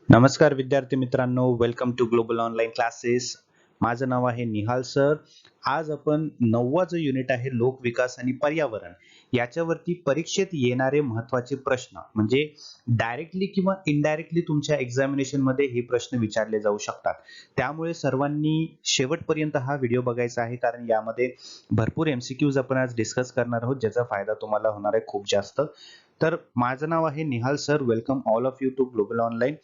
नमस्कार विद्यार्थी मित्रांनो, welcome to global online classes. माझं नाव आहे निहाल सर. आज आपण 9वा जो युनिट आहे लोकविकास आणि पर्यावरण याच्यावरती परीक्षेत येणारे महत्त्वाचे प्रश्न म्हणजे डायरेक्टली किंवा इनडायरेक्टली तुमच्या एक्झामिनेशन मध्ये हे प्रश्न विचारले जाऊ शकतात. त्यामुळे सर्वांनी शेवटपर्यंत हा व्हिडिओ बघायचा आहे, कारण यामध्ये भरपूर MCQs आपण आज डिस्कस करणार आहोत, ज्याचा फायदा तुम्हाला होणार आहे खूप जास्त. तर माझं नाव आहे Nihal sir. Welcome all of you to global online.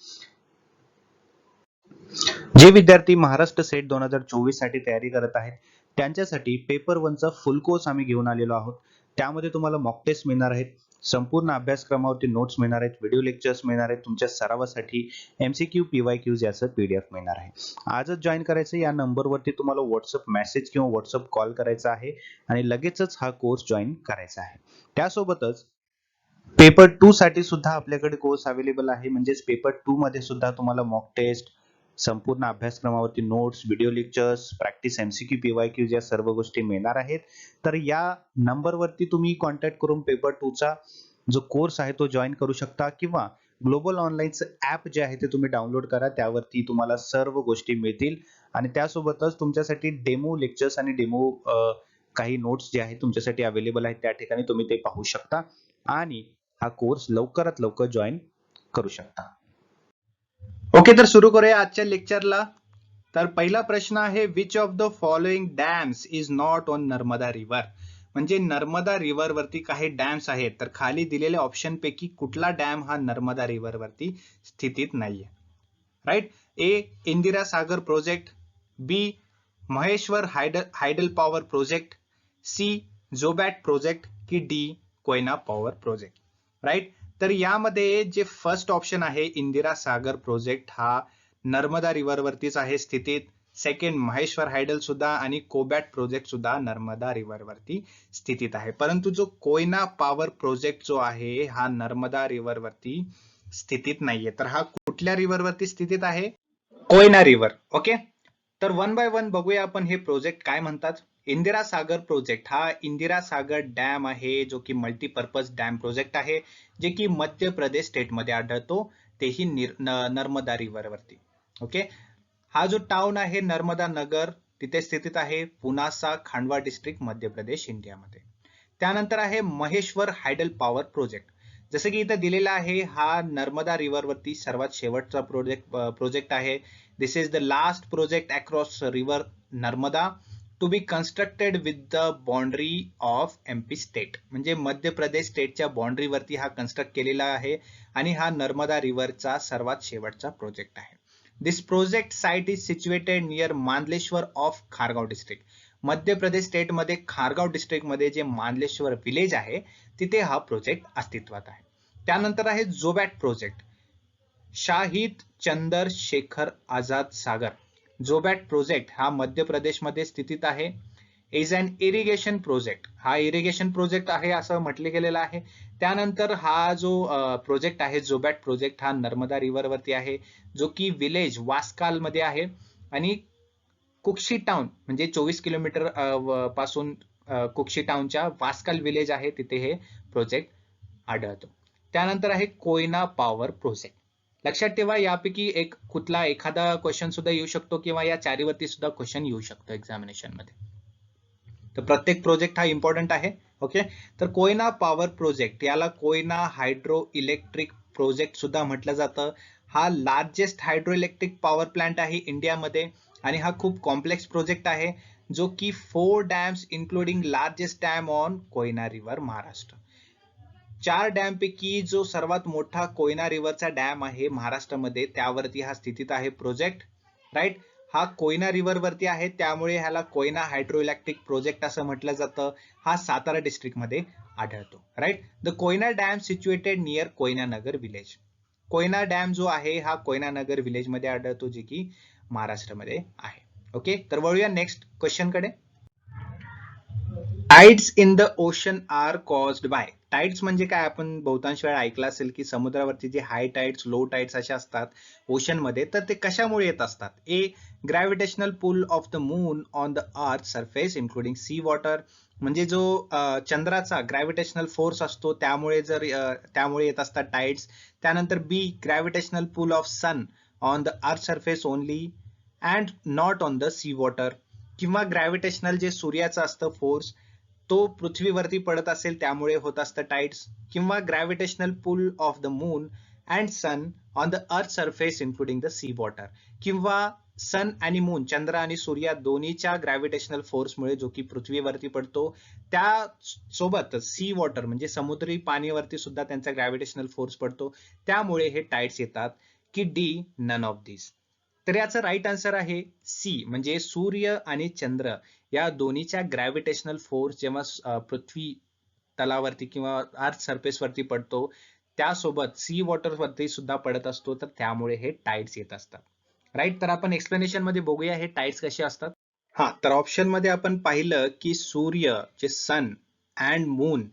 जे विद्यार्थी महाराष्ट्र सेट 2024 साठी तयारी करत आहेत त्यांच्यासाठी पेपर 1 चा फुल कोर्स आम्ही घेऊन आलेलो आहोत. त्यामध्ये तुम्हाला मॉक टेस्ट मिळणार आहेत, संपूर्ण अभ्यासक्रमावरती नोट्स मिळणार आहेत, व्हिडिओ लेक्चर्स मिळणार आहेत, तुमच्या सरावासाठी MCQ PYQs याचं PDF मिळणार आहे. आजच जॉईन करायचं. या नंबरवरती तुम्हाला WhatsApp मेसेज किंवा WhatsApp कॉल करायचा आहे आणि लगेचच हा कोर्स जॉईन करायचा आहे. त्यासोबतच पेपर 2 साठी सुद्धा आपल्याकडे कोर्स अवेलेबल आहे. म्हणजेच पेपर 2 मध्ये सुद्धा तुम्हाला मॉक टेस्ट, संपूर्ण अभ्यासक्रमावरती notes, video lectures, practice MCQ PYQs या सर्व गोष्टी मिळणार आहेत. तर या नंबरवरती तुम्ही कॉन्टॅक्ट करून पेपर 2 चा जो कोर्स आहे तो जॉईन करू शकता, किंवा ग्लोबल ऑनलाईनचं ॲप जे आहे ते तुम्ही डाउनलोड करा. त्यावरती तुम्हाला सर्व गोष्टी मिळतील आणि त्यासोबतच तुमच्यासाठी डेमो लेक्चर्स आणि डेमो काही नोट्स जे आहेत तुमच्यासाठी अवेलेबल आहेत. त्या ठिकाणी तुम्ही ते पाहू शकता आणि हा कोर्स लवकरात लवकर जॉईन करू शकता. ओके, तर सुरू करूया आजच्या लेक्चरला. तर पहिला प्रश्न आहे, which of the following dams is not on Narmada river. म्हणजे नर्मदा रिव्हर वरती काही डॅम्स आहेत, तर खाली दिलेल्या ऑप्शन पैकी कुठला डॅम हा नर्मदा रिव्हर वरती स्थितीत नाहीये. Right. A Indira Sagar project, B Maheshwar hydel power project, C Jobat project, की D Koyna power project. Right. तर यामध्ये जे फर्स्ट ऑप्शन आहे इंदिरा सागर प्रोजेक्ट हा नर्मदा रिव्हर वरतीच आहे स्थितीत. सेकंड महेश्वर हायडल सुद्धा आणि कोबॅट प्रोजेक्ट सुद्धा नर्मदा रिव्हर वरती स्थितीत आहे. परंतु जो कोयना पॉवर प्रोजेक्ट जो आहे हा नर्मदा रिव्हर वरती स्थितीत नाहीये. तर हा कुठल्या रिव्हर वरती स्थितीत आहे? कोयना रिव्हर. ओके. तर वन बाय वन बघूया आपण हे प्रोजेक्ट काय म्हणतात. इंदिरा सागर प्रोजेक्ट हा इंदिरा सागर डॅम आहे, जो की मल्टीपर्पज डॅम प्रोजेक्ट आहे, जे की मध्य प्रदेश स्टेट मध्ये आढळतो, तेही नर्मदा रिव्हर वरती. ओके. हा जो टाउन आहे नर्मदा नगर तिथे स्थितीत आहे, पुनासा खांडवा डिस्ट्रिक्ट मध्य प्रदेश इंडियामध्ये. त्यानंतर आहे महेश्वर हायडल पॉवर प्रोजेक्ट. जसं की इथे दिलेला आहे, हा नर्मदा रिव्हर वरती सर्वात शेवटचा प्रोजेक्ट आहे. This is the last project across river Narmada to be constructed with the boundary of MP state. म्हणजे मध्य प्रदेश स्टेटच्या बाउंड्री वरती हा कन्स्ट्रक्ट केलेला आहे आणि हा नर्मदा रिव्हरचा सर्वात शेवटचा प्रोजेक्ट आहे. This project site is situated near Mandleshwar of Khargaon district. Madhya Pradesh state मध्ये खारगाव डिस्ट्रिक्ट मध्ये जे मांदलेश्वर विलेज आहे तिथे हा प्रोजेक्ट अस्तित्वात आहे. त्यानंतर आहे जोबॅट प्रोजेक्ट, शाहिद चंदर शेखर आझाद सागर. जोबॅट प्रोजेक्ट हा मध्य प्रदेश मध्ये स्थितीत आहे. इज अन इरिगेशन प्रोजेक्ट, हा इरिगेशन प्रोजेक्ट आहे असं म्हटले गेलेलं आहे. त्यानंतर हा जो प्रोजेक्ट आहे जोबॅट प्रोजेक्ट हा नर्मदा रिव्हर वरती आहे, जो की विलेज वास्काल मध्ये आहे आणि कुक्षी टाउन म्हणजे 24 किलोमीटर पासून कुक्षी टाउनच्या वास्काल विलेज आहे तिथे हे प्रोजेक्ट आढळतो. त्यानंतर आहे कोयना पॉवर प्रोजेक्ट. लक्षात ठेवा, यापैकी एक कुठला एखादा क्वेश्चन सुद्धा येऊ शकतो किंवा या चारीवरती सुद्धा क्वेश्चन येऊ शकतो एक्झामिनेशन मध्ये. तर प्रत्येक प्रोजेक्ट हा इम्पॉर्टंट आहे. ओके. तर कोयना पॉवर प्रोजेक्ट याला कोयना हायड्रो इलेक्ट्रिक प्रोजेक्ट सुद्धा म्हटलं जातं. हा largest hydro electric power plant आहे इंडियामध्ये आणि हा खूप कॉम्प्लेक्स प्रोजेक्ट आहे, जो की 4 dams including largest dam on Koyna river Maharashtra. 4 dam पैकी जो सर्वात मोठा कोयना रिव्हरचा डॅम आहे महाराष्ट्रामध्ये त्यावरती हा स्थितीत आहे प्रोजेक्ट. राईट. हा कोयना रिव्हर वरती आहे, त्यामुळे ह्याला कोयना हायड्रो इलेक्ट्रिक प्रोजेक्ट असं म्हटलं जातं. हा सातारा डिस्ट्रिक्ट मध्ये आढळतो. Right. The Koyna dam situated near Koyna Nagar village. Koyna dam जो आहे हा कोयना नगर विलेज मध्ये आढळतो, जे की महाराष्ट्रामध्ये आहे. ओके. तर वळूया नेक्स्ट क्वेश्चन कडे. Tides in the ocean are caused by. Tides म्हणजे काय, आपण बहुतांश वेळा ऐकलं असेल की समुद्रावरती जे हाय टाइड्स लो टाइड्स असे असतात ओशन मध्ये, तर ते कशामुळे येत असतात. A gravitational pull of the moon on the earth surface including sea water, म्हणजे जो चंद्राचा ग्रॅव्हिटेशनल फोर्स असतो त्यामुळे येत असतात टाइड्स. त्यानंतर B gravitational pull of sun on the earth surface only and not on the sea water, किंवा gravitational जे सूर्याचं असतं फोर्स तो पृथ्वीवरती पडत असेल त्यामुळे होत असतं टाइड्स, किंवा gravitational pull of the moon and sun on the earth surface including the sea water, किंवा सन आणि मून चंद्र आणि सूर्य दोन्हीच्या ग्रॅव्हिटेशनल फोर्समुळे जो की पृथ्वीवरती पडतो त्या सोबत सी वॉटर म्हणजे समुद्री पाणीवरती सुद्धा त्यांचा ग्रॅव्हिटेशनल फोर्स पडतो, त्यामुळे हे टाइड्स येतात. की डी नन ऑफ दिस. तर याचं राईट आन्सर आहे सी, म्हणजे सूर्य आणि चंद्र या दोन्हीच्या ग्रॅव्हिटेशनल फोर्स जेव्हा पृथ्वी तलावरती किंवा अर्थ सरफेस वरती पडतो त्यासोबत सी वॉटर वरती सुद्धा पडत असतो, तर त्यामुळे हे टाइड्स येत असतात. राईट. तर आपण एक्सप्लेनेशन मध्ये बघूया हे टाइड्स कसे असतात. हा, तर ऑप्शन मध्ये आपण पाहिलं की सूर्य जे सन अँड मून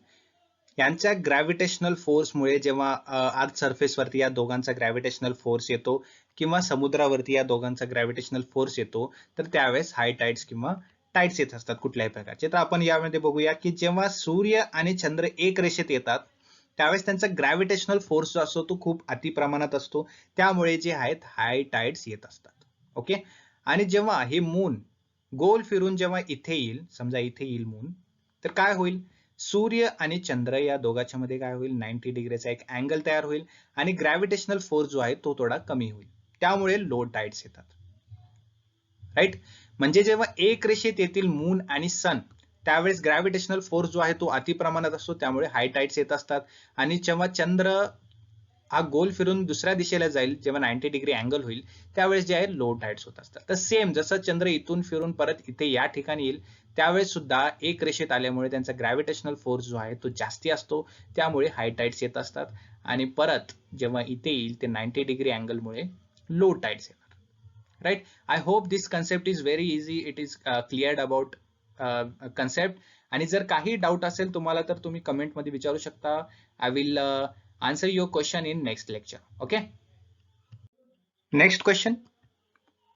यांच्या ग्रॅव्हिटेशनल फोर्समुळे जेव्हा अर्थ सरफेस वरती या दोघांचा ग्रॅव्हिटेशनल फोर्स येतो किंवा समुद्रावरती या दोघांचा ग्रॅव्हिटेशनल फोर्स येतो, तर त्यावेळेस हाय टाइड्स किंवा टाइड्स येत असतात कुठल्याही प्रकारचे. तर आपण यामध्ये बघूया की जेव्हा सूर्य आणि चंद्र एक रेषेत येतात त्यावेळेस त्यांचा ग्रॅव्हिटेशनल फोर्स जो असतो तो खूप अति प्रमाणात असतो, त्यामुळे जे आहेत हाय टाइड्स येत असतात. ओके. आणि जेव्हा हे मून गोल फिरून जेव्हा इथे येईल, समजा इथे येईल मून, तर काय होईल, सूर्य आणि चंद्र या दोघांच्या मध्ये काय होईल, 90 डिग्रीचा एक अँगल तयार होईल आणि ग्रॅव्हिटेशनल फोर्स जो आहे तो थोडा कमी होईल, त्यामुळे लो टाइड्स येतात. राईट. म्हणजे जेव्हा एक रेषेत येतील मून आणि सन त्यावेळेस ग्रॅव्हिटेशनल फोर्स जो आहे तो अति प्रमाणात असतो, त्यामुळे हाय टाइड्स येत असतात. आणि जेव्हा चंद्र हा गोल फिरून दुसऱ्या दिशेला जाईल, जेव्हा 90 डिग्री अँगल होईल त्यावेळेस जे आहे लो टाइड्स होत असतात. तर सेम जसं चंद्र इथून फिरून परत इथे या ठिकाणी येईल त्यावेळेस सुद्धा एक रेषेत आल्यामुळे त्यांचा ग्रॅव्हिटेशनल फोर्स जो आहे तो जास्ती असतो, त्यामुळे हाय टाइड्स येत असतात. आणि परत जेव्हा इथे येईल ते 90 डिग्री अँगलमुळे लो टाइड्स येतात. Right. I hope this concept is very easy. It is cleared about concept. आणि जर काही डाऊट असेल तुम्हाला तर तुम्ही कमेंट मध्ये विचारू शकता. I will answer your question in next lecture. Okay. Next question.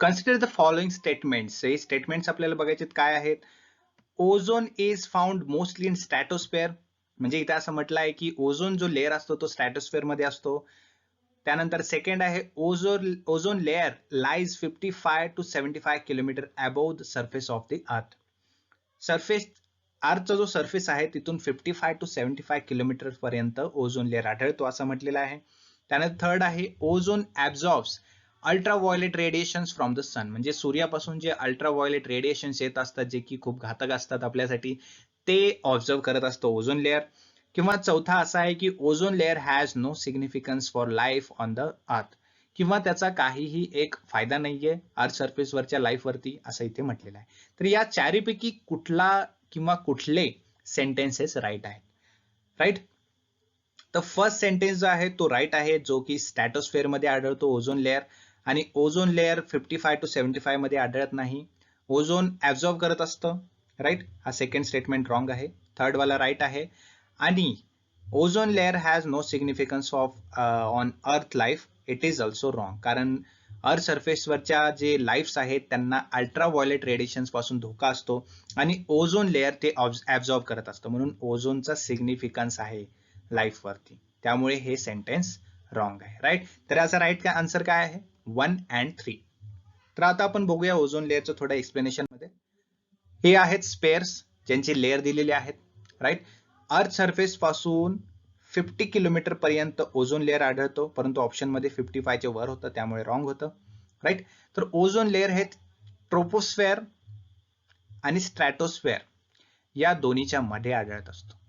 Consider the following statements. हे statements आपल्याला बघायचे काय आहेत. Ozone is found mostly in stratosphere, म्हणजे इथे असं म्हटलं आहे की ओझोन जो लेअर असतो तो स्ट्रॅटोस्फेअर मध्ये असतो. त्यानंतर सेकंड आहे ozone layer lies 55 to 75 kilometre above the surface of the earth. Surface अर्थचा जो सरफेस आहे तिथून 55 to 75 किलोमीटर पर्यंत ओझोन लेअर आढळतो असं म्हटलेलं आहे. त्यानंतर थर्ड आहे ozone absorbs ultraviolet radiations from the sun, म्हणजे सूर्यापासून जे अल्ट्राव्हायोलेट रेडिएशन्स येत असतात जे की खूप घातक असतात आपल्यासाठी, ते ऑब्झर्व करत असतो ओझोन लेअर. किंवा चौथा असा आहे की ozone layer has no significance for life on the earth, किंवा त्याचा काहीही एक फायदा नाहीये अर्थ सरफेसवरच्या लाईफवरती असं इथे म्हटलेलं आहे. तर या चारीपैकी कुठला किंवा कुठले सेंटेन्सेस राईट आहेत. राईट. तर फर्स्ट सेंटेन्स जो आहे तो राईट आहे, जो की स्ट्रॅटोस्फेअर मध्ये आढळतो ओझोन लेअर, आणि ओझोन लेअर 55 to 75 मध्ये आढळत नाही, ओझोन ऍब्झॉर्ब करत असतं. राईट. हा सेकंड स्टेटमेंट रॉंग आहे. थर्ड वाला राईट आहे. आणि ozone layer has no significance of on earth life, it is also wrong, कारण अर्थ सरफेसवरच्या जे लाईफ्स आहेत त्यांना अल्ट्राव्हायोलेट रेडिएशन्स पासून धोका असतो आणि ओझोन लेअर ते ऍब्झॉर्ब करत असतं, म्हणून ओझोनचा सिग्निफिकन्स आहे लाईफ वरती, त्यामुळे हे सेंटेन्स रॉंग आहे. राईट. तर याचा राईट आन्सर काय आहे, 1 and 3. तर आता आपण बघूया ओझोन लेअरचं थोडं एक्सप्लेनेशन मध्ये. हे आहेत स्पेअर्स ज्यांची लेअर दिलेली आहेत. राईट. अर्थ सरफेस पासून 50 किलोमीटर पर्यंत ओझोन लेअर आढळतो, परंतु ऑप्शन मध्ये 55 च्या वर होतं त्यामुळे रॉंग होतं. राईट. तर ओझोन लेअर हे ट्रोपोस्फेअर आणि स्ट्रॅटोस्फेअर या दोन्हीच्या मध्ये आढळत असतो.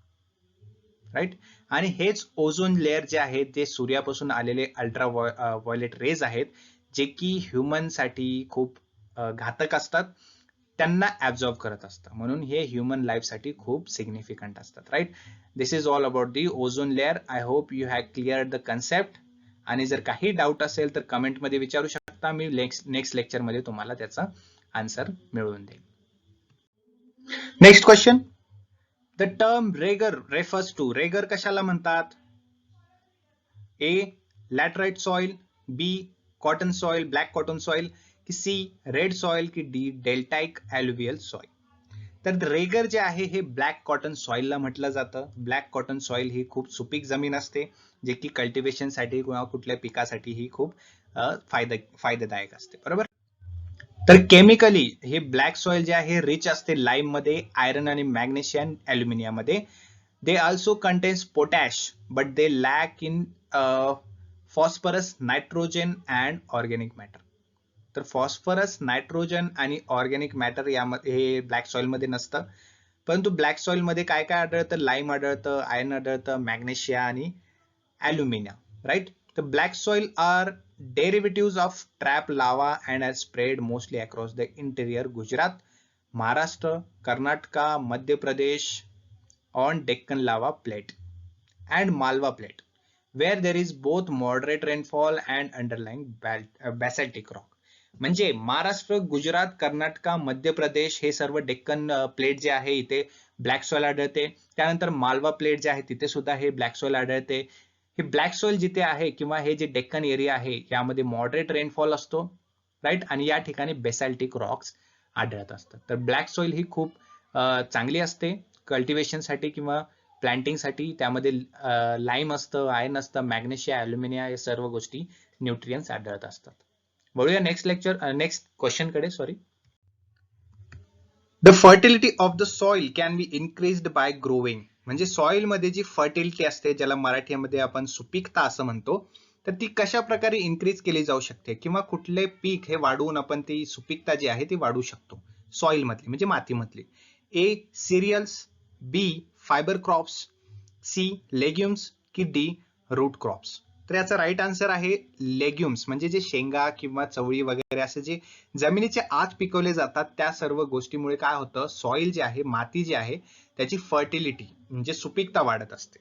राईट. आणि हेच ओझोन लेअर जे आहे ते सूर्यापासून आलेले अल्ट्रा व्हायोलेट रेज आहेत जे की ह्युमन साठी खूप घातक असतात, त्यांना ऍब्झॉर्ब करत असतं, म्हणून हे ह्युमन लाईफ साठी खूप सिग्निफिकंट असतात. Right. This is all about the ozone layer. I hope you have clear the concept. आणि जर काही डाऊट असेल तर कमेंट मध्ये विचारू शकता, मी नेक्स्ट लेक्चर मध्ये तुम्हाला त्याचा आन्सर मिळवून देईल. Next question. The term regur refers to, regur कशाला म्हणतात. A laterite soil, B cotton soil black cotton soil, की सी रेड सॉइल, की डी डेल्टाइक एलुवियल सॉइल. तर रेगर जे आहे हे ब्लॅक कॉटन सॉइलला म्हटलं जातं. ब्लॅक कॉटन सॉइल ही खूप सुपीक जमीन असते, जे की कल्टिवेशनसाठी किंवा कुठल्या पिकासाठी ही खूप फायदेदायक असते, बरोबर. तर केमिकली हे ब्लॅक सॉइल जे आहे रिच असते लाईम मध्ये, आयरन आणि मॅग्नेशियम, अल्युमिनियम मध्ये. They also contains potash but they lack in phosphorus, nitrogen and organic matter. तर फॉस्फरस, नायट्रोजन आणि ऑर्गॅनिक मॅटर यामध्ये हे ब्लॅक सॉइल मध्ये नसतं. परंतु ब्लॅक सॉइल मध्ये काय काय आढळतं? लाईम आढळतं, आयर्न आढळतं, मॅग्नेशिया आणि अल्युमिनियम, राईट. तर black soil are derivatives of trap lava and are spread mostly across the interior Gujarat, Maharashtra, Karnataka, Madhya Pradesh on Deccan lava plate and Malwa plate, where there is both moderate rainfall and underlying basaltic rock. म्हणजे महाराष्ट्र, गुजरात, कर्नाटका, मध्य प्रदेश हे सर्व Deccan plate जे आहे इथे black soil आढळते. त्यानंतर Malwa plate जे आहे तिथे सुद्धा हे ब्लॅक सॉइल आढळते. हे ब्लॅक सॉइल जिथे आहे किंवा हे जे डेक्कन एरिया आहे यामध्ये मॉडरेट रेनफॉल असतो, राईट, आणि या ठिकाणी बेसाल्टिक रॉक्स आढळत असतात. तर ब्लॅक सॉइल ही खूप चांगली असते कल्टिवेशनसाठी किंवा प्लांटिंगसाठी. त्यामध्ये लाईम असतं, आयर्न असतं, मॅग्नेशिया, अल्युमिनिया या सर्व गोष्टी, न्यूट्रियन्स आढळत असतात. बघूया नेक्स्ट क्वेश्चन कडे. Sorry. The fertility of the soil can be increased by growing. म्हणजे सॉइल मध्ये जी फर्टिलिटी असते, ज्याला मराठीमध्ये आपण सुपीकता असं म्हणतो, तर ती कशा प्रकारे इन्क्रीज केली जाऊ शकते किंवा कुठले पीक हे वाढवून आपण ती सुपीकता जी आहे ती वाढवू शकतो सॉइल मधली म्हणजे मातीमधली. ए सिरियल्स, बी फायबर क्रॉप्स, सी लेग्युम्स की डी रूट क्रॉप्स. तर याचा राईट आन्सर आहे लेग्युम्स. म्हणजे जे शेंगा किंवा चवळी वगैरे असे जे जमिनीच्या आत पिकवले जातात त्या सर्व गोष्टीमुळे काय होतं, सॉइल जे आहे, माती जी आहे त्याची फर्टिलिटी म्हणजे सुपीकता वाढत असते.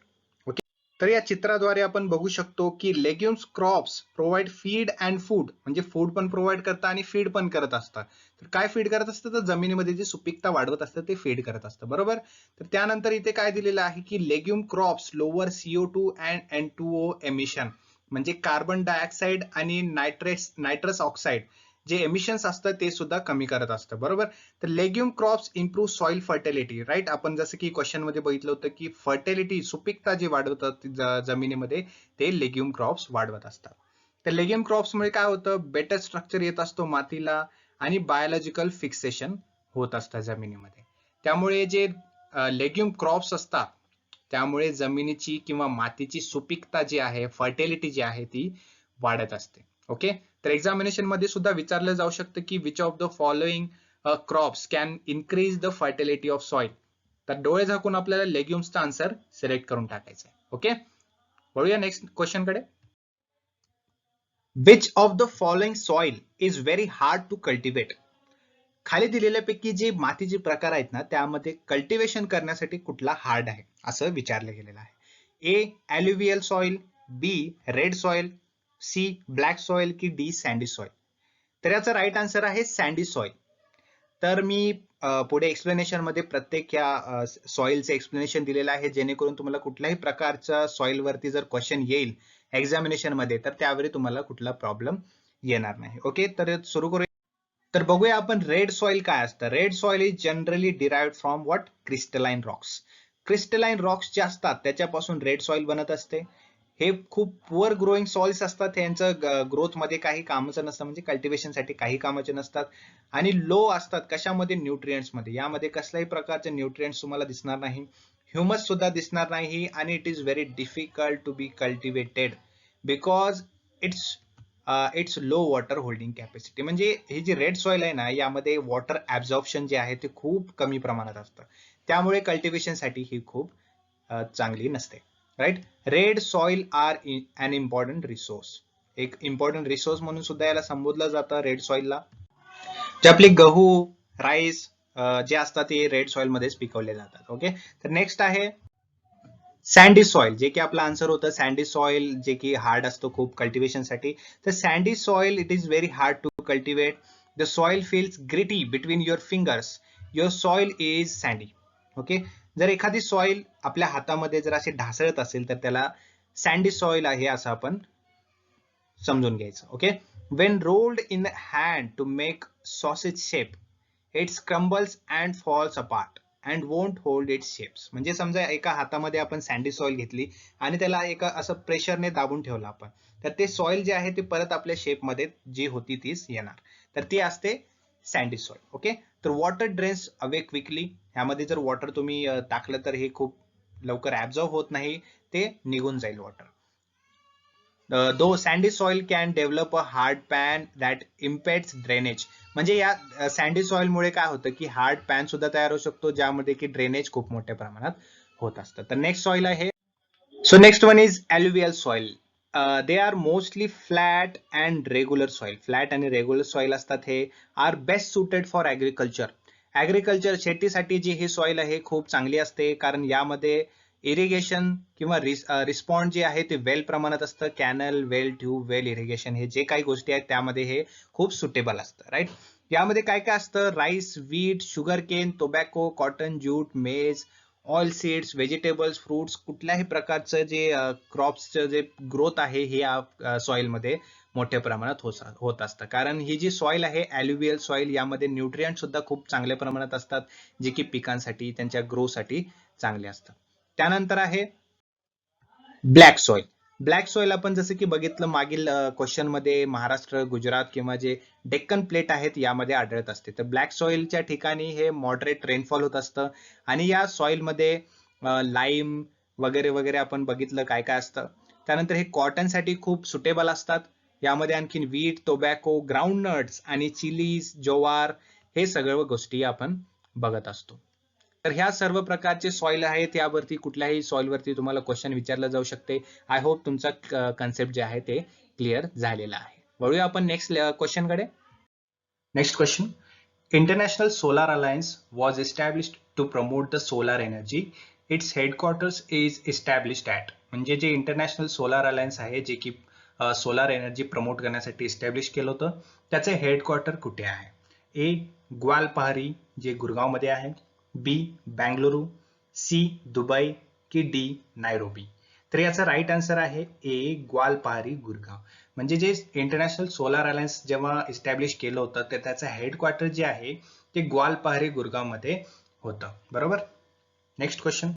ओके. तर या चित्राद्वारे आपण बघू शकतो की legumes crops provide feed and food. म्हणजे फूड पण प्रोव्हाइड करतात आणि फीड पण करत असतात. तर काय फीड करत असतं? तर जमिनीमध्ये जी सुपीकता वाढवत असतं ते फीड करत असतं, बरोबर. तर त्यानंतर इथे काय दिलेलं आहे की legume crops lower CO2 and N2O emission. म्हणजे कार्बन डायऑक्साइड आणि नायट्रस ऑक्साइड जे एमिशन्स असतं ते सुद्धा कमी करत असतं, बरोबर. तर legume crops improve soil fertility, right. आपण जसं की क्वेश्चन मध्ये बघितलं होतं की फर्टिलिटी, सुपीकता जी वाढवतात जमिनीमध्ये ते लेग्युम क्रॉप्स वाढवत असतात. तर लेग्युम क्रॉप्समुळे काय होतं, बेटर स्ट्रक्चर येत असतो मातीला आणि बायोलॉजिकल फिक्सेशन होत असतं जमिनीमध्ये. त्यामुळे जे लेग्युम क्रॉप्स असतात त्यामुळे जमिनीची किंवा मातीची सुपीकता जी आहे, फर्टिलिटी जी आहे ती वाढत असते. ओके. तर एक्झामिनेशन मध्ये सुद्धा विचारलं जाऊ शकतं की which of the following crops can increase the fertility of soil. तर डोळे झाकून आपल्याला लेग्युम्सचा आन्सर सिलेक्ट करून टाकायचा आहे. ओके. वळूया नेक्स्ट क्वेश्चन कडे. Which of the following soil is very hard to cultivate. खाली दिलेल्यापैकी जे मातीचे प्रकार आहेत ना त्यामध्ये कल्टिवेशन करण्यासाठी कुठला हार्ड आहे असं विचारलं गेलेलं आहे. A alluvial soil, B red soil, C black soil की डी सँडी सॉइल. तर याचा राईट आन्सर आहे सँडी सॉइल. तर मी पुढे एक्सप्लेनेशन मध्ये प्रत्येक या सॉइलचे एक्सप्लेनेशन दिलेलं आहे जेणेकरून तुम्हाला कुठल्याही प्रकारच्या सॉइल वरती जर क्वेश्चन येईल एक्झामिनेशन मध्ये तर त्यावेळी तुम्हाला कुठला प्रॉब्लेम येणार नाही. ओके. तर सुरू करूया. तर बघूया आपण रेड सॉइल काय असतं. Red soil is generally derived from what, crystalline Roxx. Crystalline Roxx जे असतात त्याच्यापासून रेड सॉइल बनत असते. हे खूप पुअर ग्रोईंग सॉइल्स असतात. यांचं ग्रोथ मध्ये काही कामाचं नसतं, म्हणजे कल्टिवेशनसाठी काही कामाचे नसतात आणि लो असतात. कशामध्ये? न्यूट्रिएंट्स मध्ये. यामध्ये कसल्याही प्रकारचे न्यूट्रिएंट्स तुम्हाला दिसणार नाही, ह्युमस सुद्धा दिसणार नाही आणि it is very difficult to be cultivated because its low water holding capacity. म्हणजे ही जी रेड सॉइल आहे ना यामध्ये वॉटर ऍब्झॉर्प्शन जे आहे ते खूप कमी प्रमाणात असतं. त्यामुळे कल्टिवेशनसाठी ही खूप चांगली नसते, right. Red soil are an important resource. एक इम्पॉर्टंट रिसोर्स म्हणून सुद्धा याला संबोधलं जातं रेड सॉइलला. जे आपले गहू, राईस जे असतात ते रेड सॉइल मध्येच पिकवले जातात. ओके. तर नेक्स्ट आहे सँडी सॉइल, जे की आपला आन्सर होतं सँडी सॉइल, जे की हार्ड असतो खूप कल्टिवेशनसाठी. तर sandy soil it is very hard to cultivate. The soil feels gritty between your fingers. Your soil is sandy. Okay. जर एखादी सॉइल आपल्या हातामध्ये जर असे ढासळत असेल तर त्याला सँडी सॉइल आहे असं आपण समजून घ्यायचं. Okay. When rolled in hand to make sausage shape, its crumbles and falls apart and won't hold its shapes. म्हणजे समजा एका हातामध्ये आपण सँडी सॉइल घेतली आणि त्याला एका असं प्रेशरने दाबून ठेवलं आपण, तर ते सॉइल जे आहे ते परत आपल्या शेपमध्ये जी होती तीच येणार. तर ती असते सँडी सॉइल. ओके. तर वॉटर ड्रेन्स अवे क्विकली. ह्यामध्ये जर वॉटर तुम्ही टाकलं तर हे खूप लवकर ऍब्झॉर्ब होत नाही, ते निघून जाईल water. Though sandy soil can develop a hard pan that impedes drainage. म्हणजे या सँडी सॉइल मुळे काय होतं की हार्ड पॅन सुद्धा तयार होऊ शकतो, ज्यामध्ये की ड्रेनेज खूप मोठ्या प्रमाणात होत असतं. तर नेक्स्ट सॉइल आहे, so next one is alluvial soil. They are mostly flat and regular soil. Flat आणि रेग्युलर सॉइल असतात हे. Are best suited for agriculture. Agriculture शेतीसाठी जी ही सॉइल आहे खूप चांगली असते, कारण यामध्ये इरिगेशन किंवा रिस्पॉन्ड जे आहे ते वेल प्रमाणात असतं. कॅनल, वेल, ट्यूब, वेल इरिगेशन हे जे काही गोष्टी आहेत त्यामध्ये हे खूप सुटेबल असतं. राईट. यामध्ये काय काय असतं, rice, wheat, sugar cane, tobacco, cotton, jute, maize, oil seeds, vegetables, fruits, कुठल्याही प्रकारचं जे क्रॉप्सचं जे ग्रोथ आहे हे या सॉइलमध्ये मोठ्या प्रमाणात होत असतं. कारण ही जी सॉइल आहे ॲल्युव्हियल सॉइल, यामध्ये न्यूट्रिएंट सुद्धा खूप चांगल्या प्रमाणात असतात, जे की पिकांसाठी त्यांच्या ग्रोसाठी चांगले असतात. त्यानंतर आहे ब्लॅक सॉइल. ब्लॅक सॉइल आपण जसं की बघितलं मागील क्वेश्चन मध्ये, महाराष्ट्र, गुजरात किंवा जे डेक्कन प्लेट आहेत यामध्ये आढळत असते. तर ब्लॅक सॉइलच्या ठिकाणी हे मॉडरेट रेनफॉल होत असतं आणि या सॉइलमध्ये लाईम वगैरे वगैरे आपण बघितलं काय काय असतं. त्यानंतर हे कॉटनसाठी खूप सुटेबल असतात. यामध्ये आणखीन वीट, टोबॅको, ग्राउंड नट्स आणि चिलीज, ज्वार हे सगळं गोष्टी आपण बघत असतो. तर ह्या सर्व प्रकारचे सॉइल आहेत, यावरती कुठल्याही सॉइल वरती तुम्हाला क्वेश्चन विचारलं जाऊ शकते. आय होप तुमचा कन्सेप्ट जे आहे ते क्लिअर झालेला आहे. वळूया आपण नेक्स्ट क्वेश्चन कडे. Next question. International solar alliance was established to promote the solar energy. Its headquarters is established at. म्हणजे जे इंटरनॅशनल सोलार अलायन्स आहे, जे की सोलार एनर्जी प्रमोट करण्यासाठी एस्टॅब्लिश केलं होतं, त्याचे हेडक्वार्टर कुठे आहे? ए ग्वालपहारी, जे गुरगावमध्ये आहे. बी बँगलुरू, सी दुबई की डी नायरोबी. तर याचा राईट आन्सर आहे ए ग्वालपहारी, गुरगाव. म्हणजे जे इंटरनॅशनल सोलार अलायन्स जेव्हा इस्टॅब्लिश केलं होतं, तर त्याचं हेडक्वार्टर जे आहे ते ग्वालपहारी, गुरगाव मध्ये होतं. बरोबर. Next question.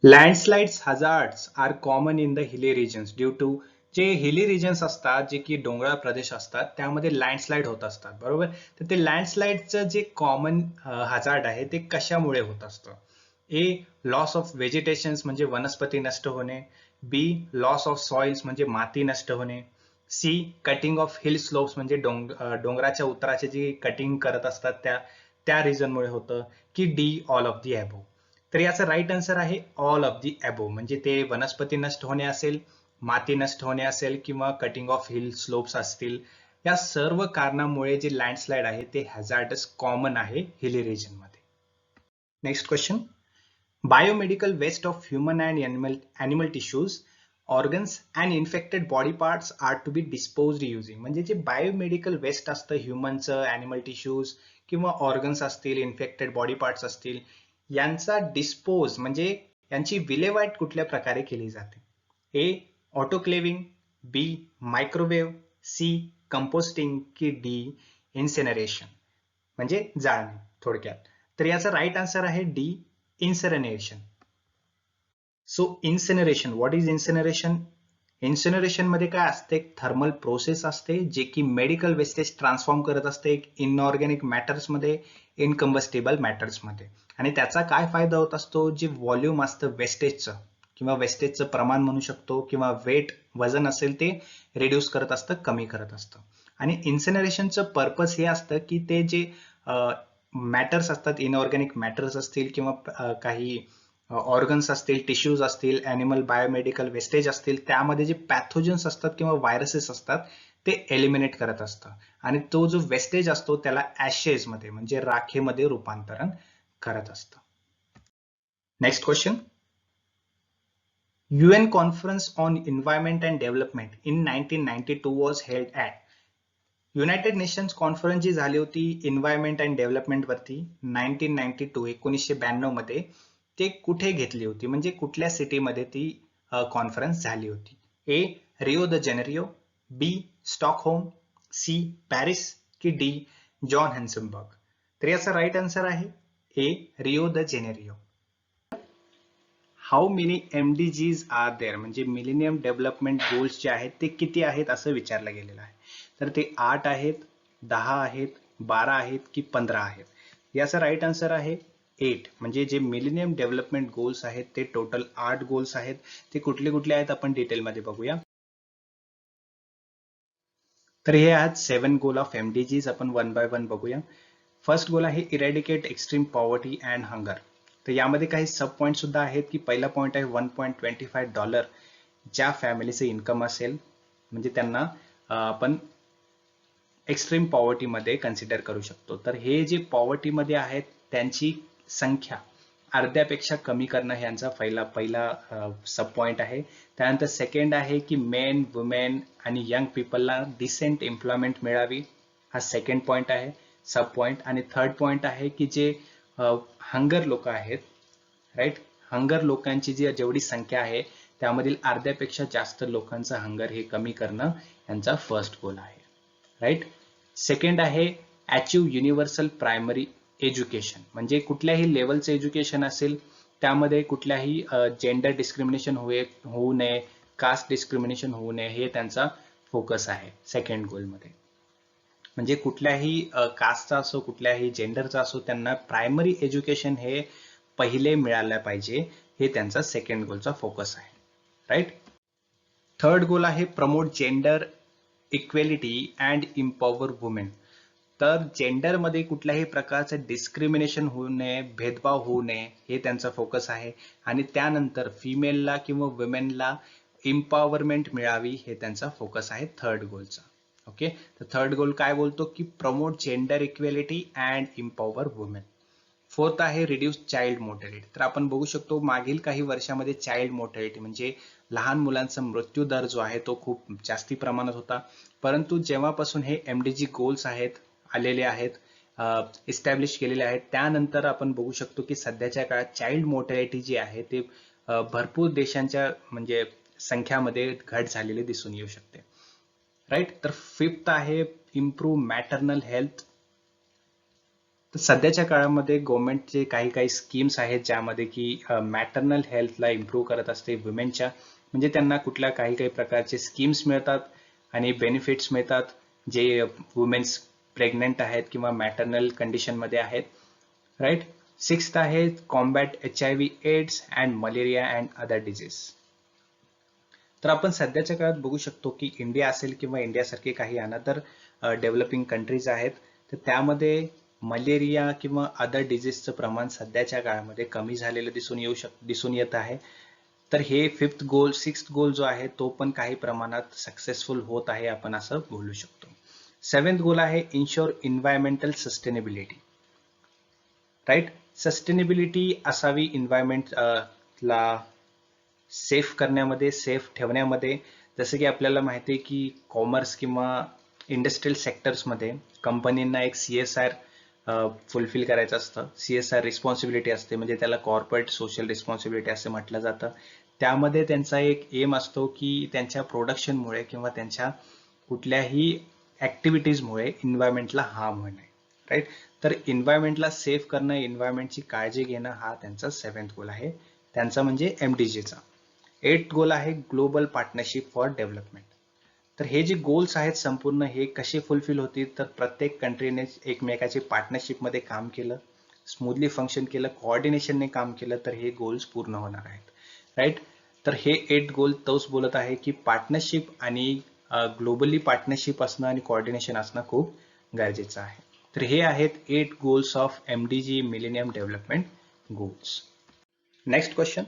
Landslides hazards are common in the hilly regions due to. जे हिली रिजन्स असतात, जे की डोंगराळ प्रदेश असतात, त्यामध्ये लँडस्लाइड होत असतात. बरोबर. तर ते लँडस्लाइडचं जे कॉमन हजार्ड आहे ते कशामुळे होत असतं? ए लॉस ऑफ व्हेजिटेशन्स, म्हणजे वनस्पती नष्ट होणे. बी लॉस ऑफ सॉइल्स, म्हणजे माती नष्ट होणे. C cutting of hill slopes, म्हणजे डोंगराच्या उताराचे जे कटिंग करत असतात त्या रिझनमुळे होतं. की D all of the above. तर याचा राईट आन्सर आहे ऑल ऑफ दी अबोव. म्हणजे ते वनस्पती नष्ट होणे असेल, माती नष्ट होणे असेल किंवा कटिंग ऑफ हिल स्लोप्स असतील, या सर्व कारणामुळे जे लँडस्लाइड आहे ते हॅझार्डस कॉमन आहे हिली रिजन मध्ये. Next question. Biomedical waste of human and animal tissues, organs and infected body parts are to be disposed using. म्हणजे जे बायोमेडिकल वेस्ट असतं ह्युमनचं, ॲनिमल टिश्यूज किंवा ऑर्गन्स असतील, इन्फेक्टेड बॉडी पार्ट्स असतील, यांचा डिस्पोज म्हणजे यांची विल्हेवाट कुठल्या प्रकारे केली जाते? A autoclaving, B microwave, C composting की डी इन्सिनरेशन, म्हणजे जाळणे थोडक्यात. तर याचा राईट आन्सर आहे D incineration. So incineration, what is incineration? Incineration मध्ये काय असते? एक थर्मल प्रोसेस असते, जे की मेडिकल वेस्टेज ट्रान्सफॉर्म करत असते इनऑर्गॅनिक मॅटर्स मध्ये, इनकम्बस्टेबल मॅटर्स मध्ये. आणि त्याचा काय फायदा होत असतो? जे व्हॉल्यूम असतं वेस्टेजचं किंवा वेस्टेजचं प्रमाण म्हणू शकतो किंवा वेट, वजन असेल ते रिड्यूस करत असतं, कमी करत असतं. आणि इन्सिनरेशनचं पर्पज हे असतं की ते जे मॅटर्स असतात, इनऑर्गॅनिक मॅटर्स असतील किंवा काही ऑर्गन्स असतील, टिश्यूज असतील, ॲनिमल बायोमेडिकल वेस्टेज असतील, त्यामध्ये जे पॅथोजन्स असतात किंवा व्हायरसेस असतात ते एलिमिनेट करत असतं. आणि तो जो वेस्टेज असतो त्याला ऍशेस मध्ये म्हणजे राखेमध्ये रूपांतरण करत असतं. Next question. UN Conference on Environment and Development in 1992 was held at. United Nations conference जी झाली होती एन्व्हायरमेंट अँड डेव्हलपमेंट वरती 1992 मध्ये, ते कुठे घेतली होती? म्हणजे कुठल्या सिटीमध्ये ती कॉन्फरन्स झाली होती? A Rio de Janeiro, B Stockholm, C Paris की डी जॉन हॅन्सनबर्ग. तर याचा राईट आन्सर आहे A, Rio de Janeiro. How many MDGs are there, म्हणजे मिलेनियम डेव्हलपमेंट गोल्स जे आहेत ते किती आहेत असं विचारलं गेलेलं आहे. तर ते 8 आहेत, 10 आहेत, 12 आहेत की 15 आहेत. याचा राईट आन्सर आहे 8. म्हणजे जे मिलेनियम डेव्हलपमेंट गोल्स आहेत ते टोटल 8 गोल्स आहेत. ते कुठले कुठले आहेत आपण डिटेलमध्ये बघूया. तर हे आहेत 7 गोल ऑफ MDGs. आपण वन बाय वन बघूया. फर्स्ट गोल आहे eradicate extreme poverty and hunger. तर यामध्ये काही सब पॉईंट सुद्धा आहेत की पहिला पॉईंट आहे $1.25 ज्या फॅमिलीचं इन्कम असेल म्हणजे त्यांना आपण एक्स्ट्रीम पॉवर्टीमध्ये कन्सिडर करू शकतो. तर हे जे पॉवर्टीमध्ये आहेत त्यांची संख्या अर्ध्यापेक्षा कमी करणं हे यांचा पहिला सब पॉईंट आहे. त्यानंतर सेकंड आहे की मेन, वुमेन आणि यंग पीपलला डिसेंट एम्प्लॉयमेंट मिळावी, हा सेकंड पॉईंट आहे सब पॉईंट. आणि थर्ड पॉईंट आहे की जे हंगर लोक आहेत, राईट, हंगर लोकांची जी जेवढी संख्या आहे त्यामधील अर्ध्यापेक्षा जास्त लोकांचं हंगर हे कमी करणं यांचा फर्स्ट गोल आहे, राईट. सेकंड आहे अचीव युनिव्हर्सल प्रायमरी एज्युकेशन, म्हणजे कुठल्याही लेवलचं एज्युकेशन असेल त्यामध्ये कुठल्याही जेंडर डिस्क्रिमिनेशन होऊ नये, कास्ट डिस्क्रिमिनेशन होऊ नये, हे त्यांचा फोकस आहे सेकंड गोलमध्ये. म्हणजे कुठल्याही कास्टचा असो, कुठल्याही जेंडरचा असो, त्यांना प्रायमरी एज्युकेशन हे पहिले मिळालं पाहिजे, हे त्यांचा सेकंड गोलचा फोकस आहे, राईट. थर्ड गोल आहे promote gender equality and empower women. तर जेंडरमध्ये कुठल्याही प्रकारचं डिस्क्रिमिनेशन होऊ नये, भेदभाव होऊ नये, हे त्यांचा फोकस आहे. आणि त्यानंतर फिमेलला किंवा वुमेनला इम्पॉवरमेंट मिळावी, हे त्यांचा फोकस आहे थर्ड गोलचा. ओके, तर थर्ड गोल काय बोलतो की promote gender equality and empower women. Fourth आहे रिड्यूस चाइल्ड मोर्टॅलिटी. तर आपण बघू शकतो मागील काही वर्षामध्ये चाइल्ड मोर्टॅलिटी म्हणजे लहान मुलांचा मृत्यू दर जो आहे तो खूप जास्ती प्रमाणात होता. परंतु जेव्हापासून हे MDG गोल्स आहेत आलेले आहेत, इस्टॅब्लिश केलेले आहेत, त्यानंतर आपण बघू शकतो की सध्याच्या काळात चाइल्ड मोर्टॅलिटी जी आहे ते भरपूर देशांच्या म्हणजे संख्यामध्ये घट झालेली दिसून येऊ शकते, राईट. तर फिफ्थ आहे इम्प्रूव्ह मॅटर्नल हेल्थ. तर सध्याच्या काळामध्ये गव्हर्नमेंटचे काही काही स्कीम्स आहेत ज्यामध्ये की मॅटर्नल हेल्थला इम्प्रूव्ह करत असते वुमेनच्या, म्हणजे त्यांना कुठल्या काही काही प्रकारचे स्कीम्स मिळतात आणि बेनिफिट्स मिळतात जे वुमेन्स प्रेग्नेंट आहेत किंवा मॅटर्नल कंडिशनमध्ये आहेत, राईट. सिक्स्थ आहे combat HIV AIDS and malaria and other disease. तर आपण सध्याच्या काळात बघू शकतो की इंडिया असेल किंवा इंडियासारखे काही अनदर डेव्हलपिंग कंट्रीज आहेत, तर त्यामध्ये मलेरिया किंवा अदर डिजीजचं प्रमाण सध्याच्या काळामध्ये कमी झालेलं दिसून येत आहे. तर हे फिफ्थ गोल, सिक्स्थ गोल जो आहे तो पण काही प्रमाणात सक्सेसफुल होत आहे, आपण असं बोलू शकतो. सेव्हन्थ गोल आहे ensure environmental sustainability, right. Sustainability असावी एन्व्हायरमेंटला सेफ करण्यामध्ये, सेफ ठेवण्यामध्ये. जसं की आपल्याला माहिती आहे की कॉमर्स किंवा इंडस्ट्रियल सेक्टर्समध्ये कंपनींना एक CSR फुलफिल करायचं असतं. CSR रिस्पॉन्सिबिलिटी असते, म्हणजे त्याला कॉर्पोरेट सोशल रिस्पॉन्सिबिलिटी असं म्हटलं जातं. त्यामध्ये त्यांचा एक एम असतो की त्यांच्या प्रोडक्शनमुळे किंवा त्यांच्या कुठल्याही ॲक्टिव्हिटीजमुळे एन्व्हायरमेंटला हार्म होऊ नये, राईट. तर एन्व्हायरमेंटला सेफ करणं, एन्व्हायरमेंटची काळजी घेणं हा त्यांचा सेव्हन्थ गोल आहे, त्यांचा म्हणजे MDGचा. एट गोल आहे ग्लोबल पार्टनरशिप फॉर डेव्हलपमेंट. तर हे जे गोल्स आहेत संपूर्ण हे कसे फुलफिल होतील, तर प्रत्येक कंट्रीने एकमेकाची पार्टनरशिपमध्ये काम केलं, स्मूथली फंक्शन केलं, कोऑर्डिनेशनने काम केलं तर हे गोल्स पूर्ण होणार आहेत, राईट. तर हे 8 गोल तोच बोलत आहे की पार्टनरशिप आणि ग्लोबली पार्टनरशिप असणं आणि कोऑर्डिनेशन असणं खूप गरजेचं आहे. तर हे आहेत 8 goals of MDG millennium development goals. Next question,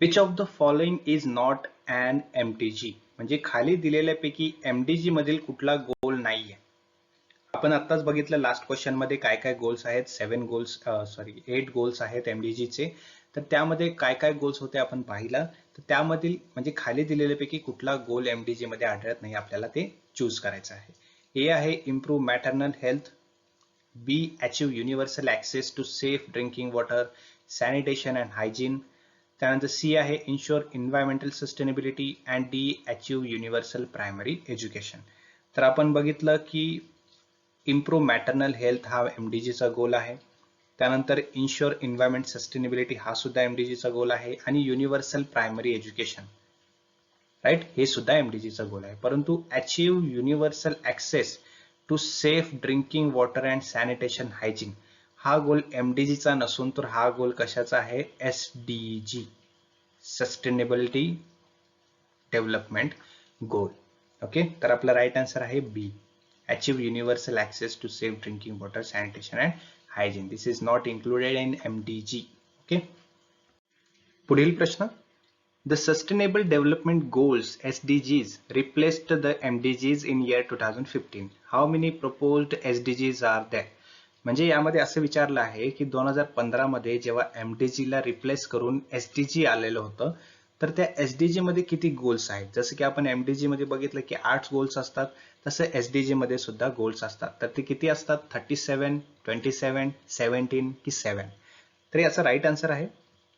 which of the following is not an MDG, म्हणजे खाली दिलेल्यापैकी MDG मधील कुठला गोल नाहीये. आपण आत्ताच बघितलं लास्ट क्वेश्चन मध्ये काय काय गोल्स आहेत, 8 गोल्स आहेत MDGचे. तर त्यामध्ये काय काय गोल्स होते आपण पाहिलं. तर त्यामधील म्हणजे खाली दिलेल्यापैकी कुठला गोल MDG मध्ये आढळत नाही, आपल्याला ते चूज करायचं आहे. ए आहे improve maternal health, B achieve universal access to safe drinking water, sanitation and hygiene. त्यानंतर C आहे ensure environmental sustainability and D achieve universal primary education. तर आपण बघितलं की इम्प्रूव्ह मॅटर्नल हेल्थ हा MDGचा गोल आहे. त्यानंतर इन्शुअर एन्व्हायरमेंट सस्टेनेबिलिटी हा सुद्धा MDGचा गोल आहे. आणि युनिव्हर्सल प्रायमरी एज्युकेशन, राईट, हे सुद्धा MDGचा गोल आहे. परंतु achieve universal access to safe drinking water and sanitation hygiene हा गोल MDGचा नसून तर हा गोल कशाचा आहे? SDG, sustainability development goal. Okay, तर आपला राईट आन्सर आहे B, achieve universal access to safe drinking water sanitation and hygiene. This is not included in MDG. Okay, पुढील प्रश्न. The Sustainable Development Goals (SDGs) replaced the MDGs in year 2015. How many proposed SDGs are there? म्हणजे यामध्ये असं विचारलं आहे की 2015 मध्ये जेव्हा MDG ला रिप्लेस करून SDG आलेलं होतं, तर त्या SDG मध्ये किती गोल्स आहेत? जसं की आपण MDG मध्ये बघितलं की 8 गोल्स असतात, तसं SDG मध्ये सुद्धा गोल्स असतात. तर ते किती असतात? 37, 27, 17 की 7? तर याचा राईट आन्सर आहे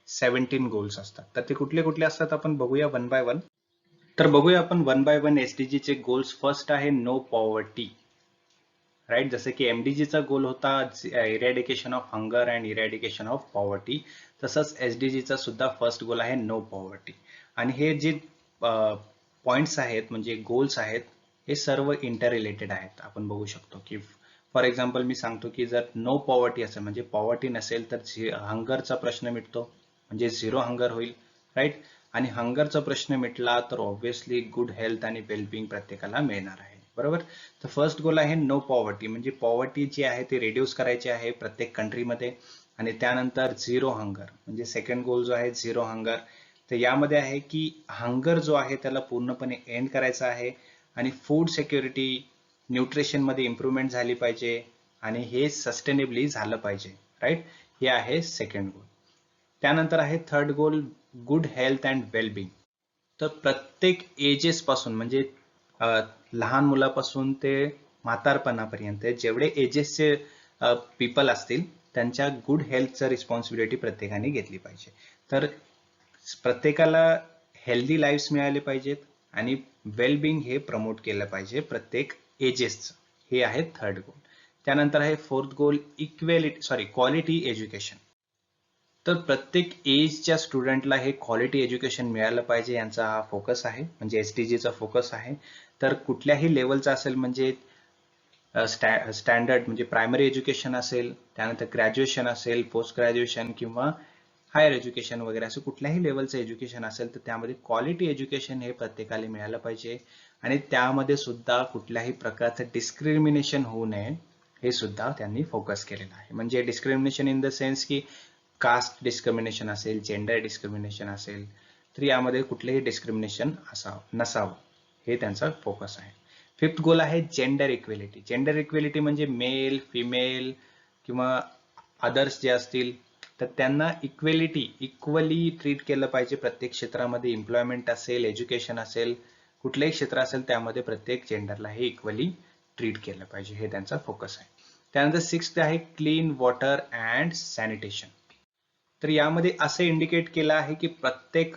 17 गोल्स असतात. तर ते कुठले कुठले असतात आपण बघूया वन बाय वन. तर बघूया आपण वन बाय वन SDG चे गोल्स. फर्स्ट आहे नो पॉवर्टी, राईट. जसं की MDGचा गोल होता eradication of hunger and eradication of poverty, तसंच SDGचा सुद्धा फर्स्ट गोल आहे नो पॉवर्टी. आणि हे जे पॉइंट्स आहेत म्हणजे गोल्स आहेत, हे सर्व इंटर रिलेटेड आहेत. आपण बघू शकतो की फॉर एक्झाम्पल मी सांगतो की जर नो पॉवर्टी असेल म्हणजे पॉवर्टी नसेल तर हंगरचा प्रश्न मिटतो, म्हणजे झिरो हंगर होईल, राईट. आणि हंगरचा प्रश्न मिटला तर ऑब्व्हियसली गुड हेल्थ आणि वेलबिंग प्रत्येकाला मिळणार आहे, बरोबर. तर फर्स्ट गोल आहे नो पॉवर्टी, म्हणजे पॉवर्टी जी आहे ती रिड्यूस करायची आहे प्रत्येक कंट्रीमध्ये. आणि त्यानंतर झिरो हंगर म्हणजे सेकंड गोल जो आहे झिरो हंगर. तर यामध्ये आहे की हंगर जो आहे त्याला पूर्णपणे एंड करायचा आहे आणि फूड सिक्युरिटी, न्यूट्रिशन मध्ये इम्प्रूव्हमेंट झाली पाहिजे आणि हे सस्टेनेबली झालं पाहिजे, राईट. हे आहे सेकंड गोल. त्यानंतर आहे third goal good health and wellbeing. तर प्रत्येक एजेस पासून म्हणजे लहान मुलापासून ते म्हातारपणापर्यंत जेवढे एजेसचे पीपल असतील त्यांच्या गुड हेल्थचं रिस्पॉन्सिबिलिटी प्रत्येकाने घेतली पाहिजे. तर प्रत्येकाला हेल्दी लाईफ्स मिळाले पाहिजेत आणि वेलबिंग हे प्रमोट केलं पाहिजे प्रत्येक एजेसचं. हे आहे थर्ड गोल. त्यानंतर आहे फोर्थ गोल क्वालिटी एज्युकेशन. तर प्रत्येक एजच्या स्टुडंटला हे क्वालिटी एज्युकेशन मिळालं पाहिजे, यांचा हा फोकस आहे, म्हणजे SDGचा फोकस आहे. तर कुठल्याही लेवलचा असेल म्हणजे स्टँडर्ड म्हणजे प्रायमरी एज्युकेशन असेल, त्यानंतर ग्रॅज्युएशन असेल, पोस्ट ग्रॅज्युएशन किंवा हायर एज्युकेशन वगैरे असं कुठल्याही लेवलचं एज्युकेशन असेल तर त्यामध्ये क्वालिटी एज्युकेशन हे प्रत्येकाला मिळालं पाहिजे. आणि त्यामध्ये सुद्धा कुठल्याही प्रकारचं डिस्क्रिमिनेशन होऊ नये हे सुद्धा त्यांनी फोकस केलेलं आहे. म्हणजे डिस्क्रिमिनेशन इन द सेन्स की कास्ट डिस्क्रिमिनेशन असेल, जेंडर डिस्क्रिमिनेशन असेल, तर यामध्ये कुठलेही डिस्क्रिमिनेशन नसावं हे त्यांचा फोकस आहे. फिफ्थ गोल आहे जेंडर इक्वेलिटी. जेंडर इक्वेलिटी म्हणजे मेल, फिमेल किंवा अदर्स जे असतील तर त्यांना इक्वली ट्रीट केलं पाहिजे प्रत्येक क्षेत्रामध्ये. एम्प्लॉयमेंट असेल, एज्युकेशन असेल, कुठलेही क्षेत्र असेल त्यामध्ये प्रत्येक जेंडरला हे इक्वली ट्रीट केलं पाहिजे, हे त्यांचा फोकस आहे. त्यानंतर सिक्स्थ आहे क्लीन वॉटर अँड सॅनिटेशन. तर यामध्ये असं इंडिकेट केलं आहे की प्रत्येक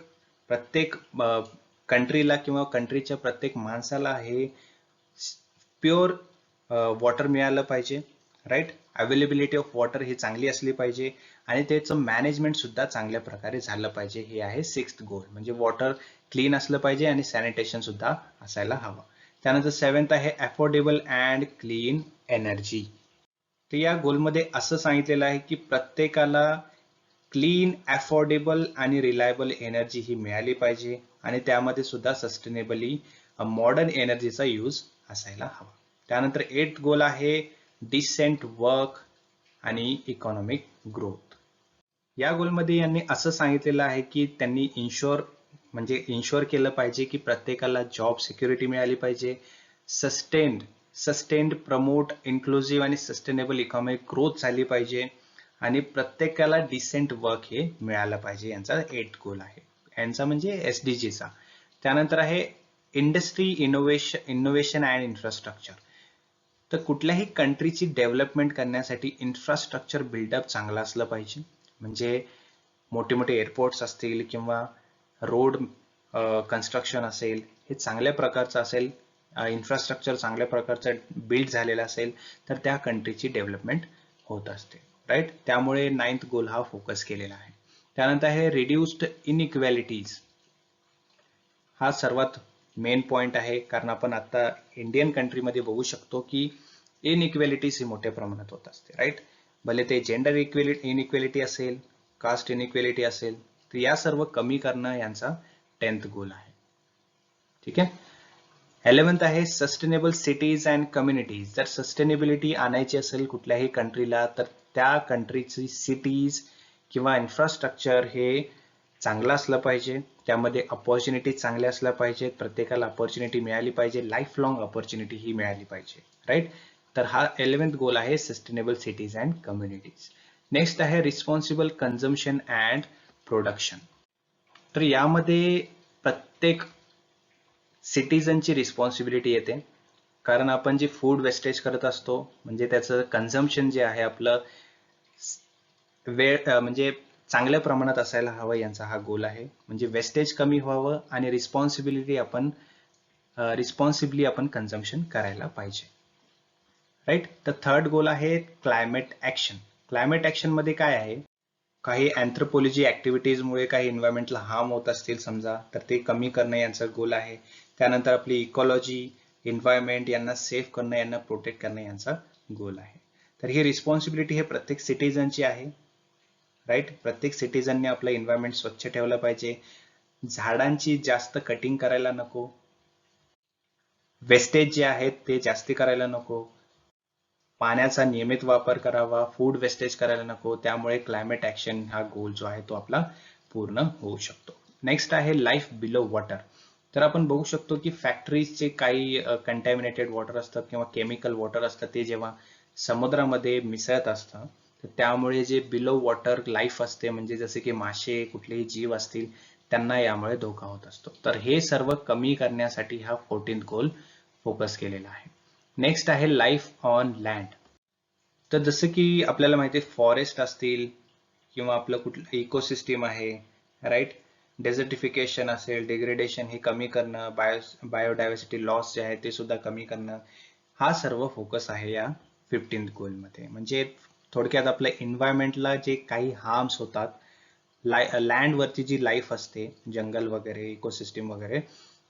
कंट्रीला किंवा कंट्रीच्या प्रत्येक माणसाला हे प्युअर वॉटर मिळालं पाहिजे, राईट. अवेलेबिलिटी ऑफ वॉटर ही चांगली असली पाहिजे आणि त्याचं मॅनेजमेंट सुद्धा चांगल्या प्रकारे झालं पाहिजे. हे आहे सिक्स्थ गोल, म्हणजे वॉटर क्लीन असलं पाहिजे आणि सॅनिटेशन सुद्धा असायला हवं. त्यानंतर सेव्हन्थ आहे अफोर्डेबल अँड क्लीन एनर्जी. तर या गोलमध्ये असं सांगितलेलं आहे की प्रत्येकाला क्लीन, अफोर्डेबल आणि रिलायबल एनर्जी ही मिळाली पाहिजे आणि त्यामध्ये सुद्धा सस्टेनेबली मॉडर्न एनर्जीचा यूज असायला हवा. त्यानंतर एट गोल आहे डिसेंट वर्क आणि इकॉनॉमिक ग्रोथ. या गोलमध्ये यांनी असं सांगितलेलं आहे की त्यांनी इन्शुअर केलं पाहिजे की प्रत्येकाला जॉब सिक्युरिटी मिळाली पाहिजे. सस्टेन्ड प्रमोट इन्क्लुसिव्ह आणि सस्टेनेबल इकॉनॉमिक ग्रोथ झाली पाहिजे आणि प्रत्येकाला डिसेंट वर्क हे मिळालं पाहिजे. यांचा 8 गोल आहे, यांचा म्हणजे SDGचा. त्यानंतर आहे इंडस्ट्री, इनोव्हेशन अँड इन्फ्रास्ट्रक्चर. तर कुठल्याही कंट्रीची डेव्हलपमेंट करण्यासाठी इन्फ्रास्ट्रक्चर बिल्डअप चांगला असलं पाहिजे. म्हणजे मोठे मोठे एअरपोर्ट्स असतील किंवा रोड कन्स्ट्रक्शन असेल, हे चांगल्या प्रकारचं असेल इन्फ्रास्ट्रक्चर चांगल्या प्रकारचं बिल्ड झालेलं असेल तर त्या कंट्रीची डेव्हलपमेंट होत असते, राईट. त्यामुळे 9th गोल हा फोकस केलेला आहे. त्यानंतर आहे रिड्युस्ड इनइक्वॅलिटीज. हा सर्वात मेन पॉइंट आहे, कारण आपण आता इंडियन कंट्रीमध्ये बघू शकतो की इनइक्वॅलिटीज ही मोठ्या प्रमाणात होत असते, राईट. भले ते जेंडर इनइक्वॅलिटी असेल, कास्ट इनइक्वॅलिटी असेल, तर या सर्व कमी करणं यांचा 10th गोल आहे. ठीक आहे. 11th आहे सस्टेनेबल सिटीज अँड कम्युनिटीज. जर सस्टेनेबिलिटी आणायची असेल कुठल्याही कंट्रीला तर त्या कंट्रीची सिटीज किंवा इन्फ्रास्ट्रक्चर हे चांगलं असलं पाहिजे, त्यामध्ये अपॉर्च्युनिटी चांगल्या असल्या पाहिजेत, प्रत्येकाला अपॉर्च्युनिटी मिळाली पाहिजे, लाईफ लॉंग अपॉर्च्युनिटी ही मिळाली पाहिजे, राईट. तर हा 11th गोल आहे sustainable cities and communities. Next आहे रिस्पॉन्सिबल कन्झम्पशन अँड प्रोडक्शन. तर यामध्ये प्रत्येक सिटीजनची रिस्पॉन्सिबिलिटी येते, कारण आपण जे फूड वेस्टेज करत असतो म्हणजे त्याचं कन्झम्पशन जे आहे आपलं म्हणजे चांगल्या प्रमाणात असायला हवं, यांचा हा गोल आहे. म्हणजे वेस्टेज कमी व्हावं आणि रिस्पॉन्सिबिलिटी रिस्पॉन्सिबली आपण कन्झम्पशन करायला पाहिजे, राईट. तर 3rd गोल आहे क्लायमेट ऍक्शन. क्लायमेट ऍक्शन मध्ये काय आहे, काही अँथ्रोपॉलॉजी ऍक्टिव्हिटीजमुळे काही एन्व्हायरमेंटला हार्म होत असतील समजा, तर ते कमी करणं यांचा गोल आहे. त्यानंतर आपली इकॉलॉजी, एन्व्हायरमेंट यांना सेफ करणं, यांना प्रोटेक्ट करणं यांचा गोल आहे. तर ही रिस्पॉन्सिबिलिटी हे प्रत्येक सिटीजनची आहे, राईट. प्रत्येक सिटीजनने आपलं एन्व्हायरमेंट स्वच्छ ठेवलं पाहिजे, झाडांची जास्त कटिंग करायला नको, वेस्टेज जे आहेत ते जास्ती करायला नको, पाण्याचा नियमित वापर करावा, फूड वेस्टेज करायला नको. त्यामुळे क्लायमेट ऍक्शन हा गोल जो आहे तो आपला पूर्ण होऊ शकतो. नेक्स्ट आहे लाईफ बिलो वॉटर. तर आपण बघू शकतो की फॅक्टरीजचे काही कंटॅमिनेटेड वॉटर असतात किंवा केमिकल वॉटर असतात, ते जेव्हा समुद्रामध्ये मिसळत असतं तर त्यामुळे जे बिलो वॉटर लाईफ असते, म्हणजे जसे की मासे, कुठलेही जीव असतील, त्यांना यामुळे धोका होत असतो. तर हे सर्व कमी करण्यासाठी हा 14th गोल फोकस केलेला आहे. नेक्स्ट आहे लाईफ ऑन लँड. तर जसं की आपल्याला माहिती आहे फॉरेस्ट असतील किंवा आपलं कुठलं इकोसिस्टीम आहे, राईट. डेझर्टिफिकेशन असेल, डिग्रेडेशन हे कमी करणं, बायोडायव्हर्सिटी लॉस जे आहे ते सुद्धा कमी करणं, हा सर्व फोकस आहे या 15th गोलमध्ये. म्हणजे थोडक्यात आपल्या एन्व्हायरमेंटला जे काही हार्म्स होतात, लँडवरती जी लाईफ असते, जंगल वगैरे, इकोसिस्टीम वगैरे,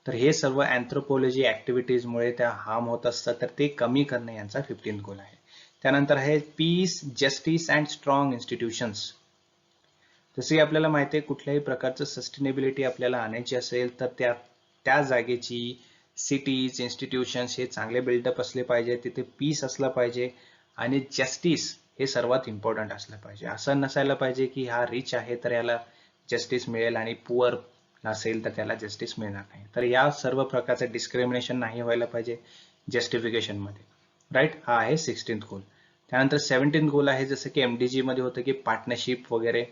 तर हे सर्व अँथ्रोपॉलॉजी ऍक्टिव्हिटीजमुळे त्या हार्म होत असतात, तर ते कमी करणं यांचा 15th गोल आहे. त्यानंतर आहे peace, justice and strong institutions. जसे की आपल्याला माहिती आहे कुठल्याही प्रकारचं सस्टेनेबिलिटी आपल्याला आणायची असेल तर त्या जागेची सिटीज, इन्स्टिट्यूशन्स हे चांगले बिल्डअप असले पाहिजे, तिथे पीस असलं पाहिजे आणि जस्टिस हे सर्वात इम्पॉर्टंट असलं पाहिजे. असं नसायला पाहिजे की हा रिच आहे तर याला जस्टिस मिळेल आणि पुअर असेल तर त्याला जस्टिस मिळणार नाही. तर या सर्व प्रकारचं डिस्क्रिमिनेशन नाही व्हायला पाहिजे जस्टिफिकेशन मध्ये, राईट. हा आहे 16th गोल. त्यानंतर 17th गोल आहे जसं की MDG मध्ये होतं की पार्टनरशिप वगैरे,